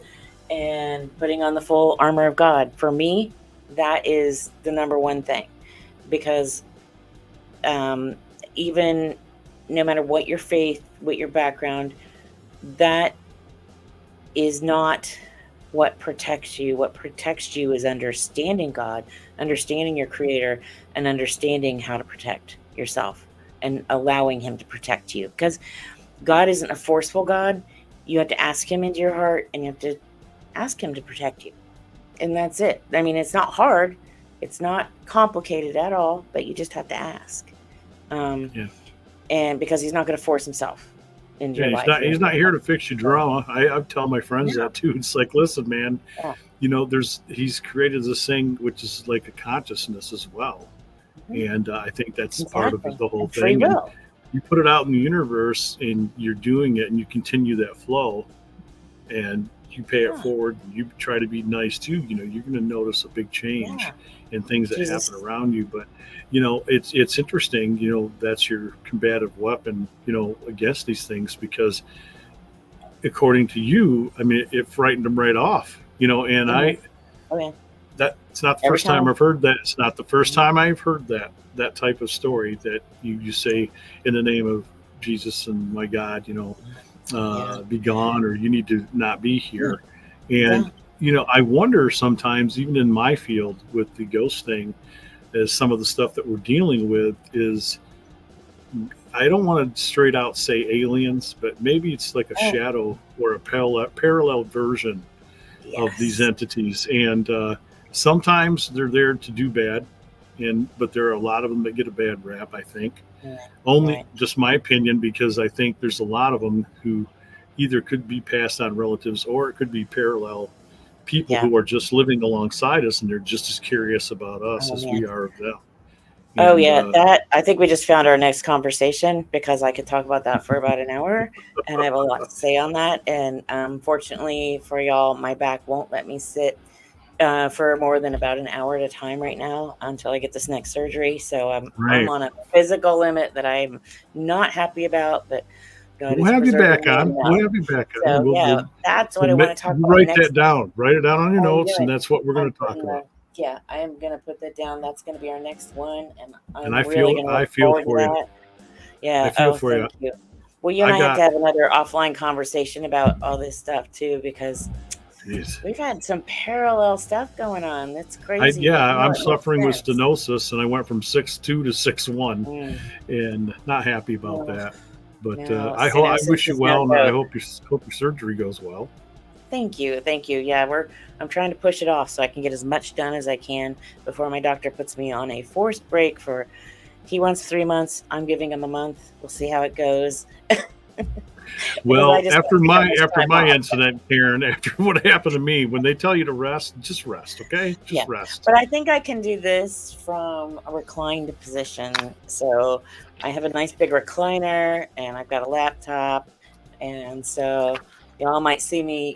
and putting on the full armor of God. For me, that is the number one thing because um, even no matter what your faith, what your background, that is not what protects you. What protects you is understanding God, understanding your creator, and understanding how to protect yourself and allowing Him to protect you. Because God isn't a forceful God. You have to ask Him into your heart and you have to ask him to protect you. And that's it. I mean, it's not hard. It's not complicated at all, but you just have to ask. And because he's not going to force himself into your life. He's not here to fix your drama. I tell my friends that too. It's like, listen, man, he's created this thing, which is like a consciousness as well. And I think that's part of the whole thing. And you put it out in the universe and you're doing it and you continue that flow and you pay it forward. And you try to be nice too. You're going to notice a big change in things that happen around you. But, it's interesting, that's your combative weapon, against these things, because according to you, I mean, it frightened them right off, and that's not the first time I've heard that. It's not the first time I've heard that type of story that you say in the name of Jesus and my God, be gone, or you need to not be here. And, I wonder sometimes, even in my field with the ghost thing, as some of the stuff that we're dealing with is, I don't want to straight out say aliens, but maybe it's like a shadow or a parallel version of these entities. And sometimes they're there to do bad, but there are a lot of them that get a bad rap, I think. Just my opinion, because I think there's a lot of them who either could be passed on relatives, or it could be parallel people who are just living alongside us, and they're just as curious about us as we are of them. That I think we just found our next conversation, because I could talk about that for about an hour, and I have a lot to say on that. And unfortunately for y'all, my back won't let me sit for more than about an hour at a time right now until I get this next surgery. So I'm on a physical limit that I'm not happy about, but we'll have you back on. So, that's what I want to talk about. Write that down. Write it down on your notes, and that's what we're going to talk about. Yeah, I am going to put that down. That's going to be our next one, and I feel for you. Yeah, I feel for you. Well, you and I have to have another offline conversation about all this stuff too, because we've had some parallel stuff going on. That's crazy. I'm suffering with stenosis, and I went from 6'2" to 6'1", and not happy about that. But I wish you well, and I hope your surgery goes well. Thank you. Yeah, I'm trying to push it off so I can get as much done as I can before my doctor puts me on a forced break for. He wants 3 months. I'm giving him a month. We'll see how it goes. Well, after my incident, Karen, after what happened to me, when they tell you to rest, just rest, okay? Rest. But I think I can do this from a reclined position. So I have a nice big recliner, and I've got a laptop, and so y'all might see me,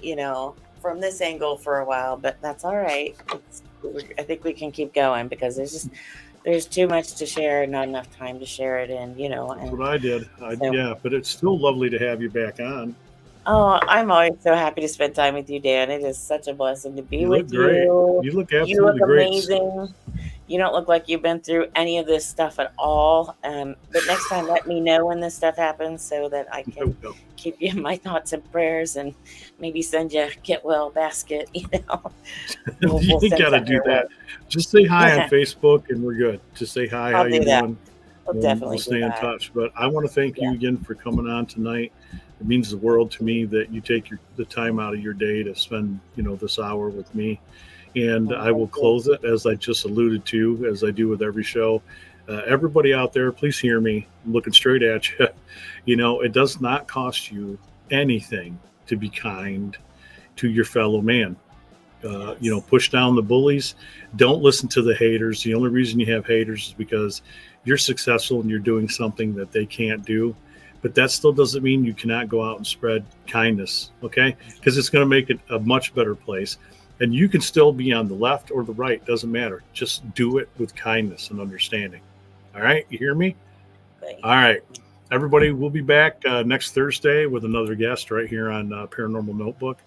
from this angle for a while, but that's all right. I think we can keep going, because there's too much to share, not enough time to share it in, That's what I did. But it's still lovely to have you back on. Oh, I'm always so happy to spend time with you, Dan. It is such a blessing to be with you. Great. You look absolutely amazing. You don't look like you've been through any of this stuff at all. But next time, let me know when this stuff happens so that I can keep you in my thoughts and prayers, and maybe send you a get well basket. You got to do that. Just say hi on Facebook, and we're good. Just say hi. How you doing? We'll stay in touch. But I want to thank you again for coming on tonight. It means the world to me that you take the time out of your day to spend, this hour with me. And I will close it, as I just alluded to, as I do with every show. Everybody out there, please hear me. I'm looking straight at you. It does not cost you anything to be kind to your fellow man. Push down the bullies. Don't listen to the haters. The only reason you have haters is because you're successful and you're doing something that they can't do. But that still doesn't mean you cannot go out and spread kindness, okay? Because it's going to make it a much better place. And you can still be on the left or the right. Doesn't matter. Just do it with kindness and understanding. All right? You hear me? All right. Everybody, we'll be back next Thursday with another guest right here on Paranormal Notebook.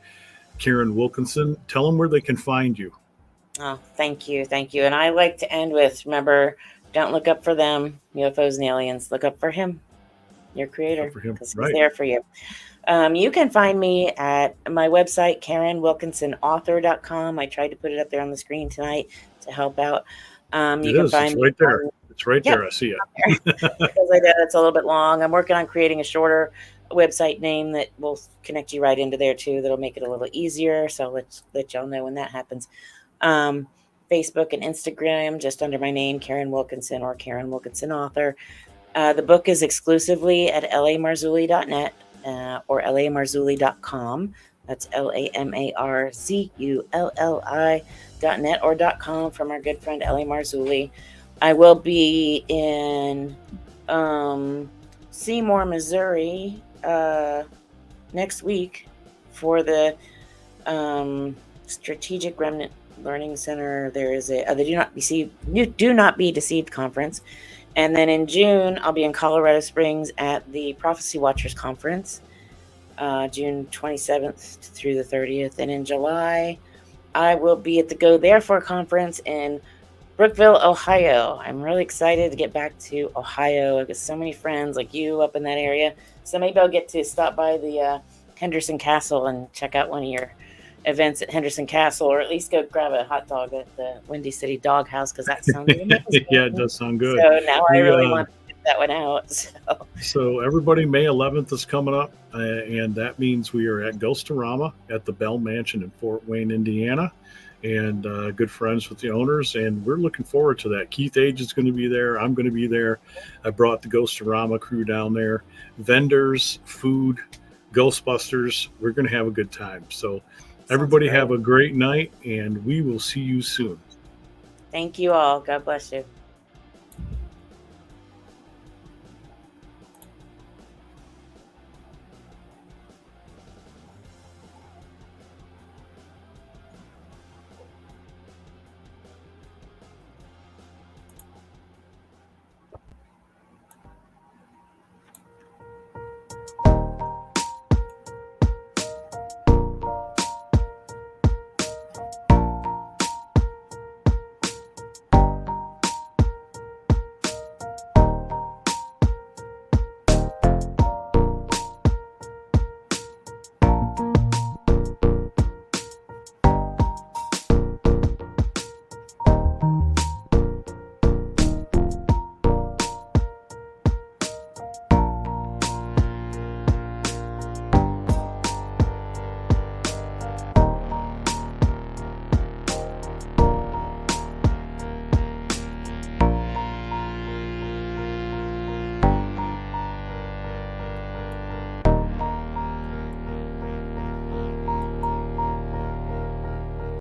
Karin Wilkinson. Tell them where they can find you. Oh, thank you. And I like to end with, remember, don't look up for them, UFOs and aliens. Look up for him, your creator, because he's there for you. You can find me at my website, KarinWilkinsonAuthor.com. I tried to put it up there on the screen tonight to help out. You can find me right there. It's right there. I see it. Because I know it's a little bit long. I'm working on creating a shorter website name that will connect you right into there too. That'll make it a little easier. So let's let y'all know when that happens. Facebook and Instagram, just under my name, Karin Wilkinson or Karin Wilkinson Author. The book is exclusively at lamarzulli.net or lamarzulli.com. That's LAMARZULLI.net or .com from our good friend Ellie Marzulli. I will be in Seymour, Missouri next week for the Strategic Remnant Learning Center. There is the Do Not Be Deceived conference. And then in June, I'll be in Colorado Springs at the Prophecy Watchers Conference, June 27th through the 30th. And in July, I will be at the Go Therefore conference in Brookville, Ohio. I'm really excited to get back to Ohio. I've got so many friends like you up in that area. So maybe I'll get to stop by the Henderson Castle and check out one of your events at Henderson Castle, or at least go grab a hot dog at the Windy City Dog House, because that sounds amazing. Yeah, it does sound good. So now I really want to get that one out. So everybody, May 11th is coming up, and that means we are at Ghostorama at the Bell Mansion in Fort Wayne, Indiana, and good friends with the owners, and we're looking forward to that. Keith Age is going to be there. I'm going to be there. I brought the Ghostorama crew down there. Vendors, food, Ghostbusters. We're going to have a good time. So everybody have a great night, and we will see you soon. Thank you all. God bless you.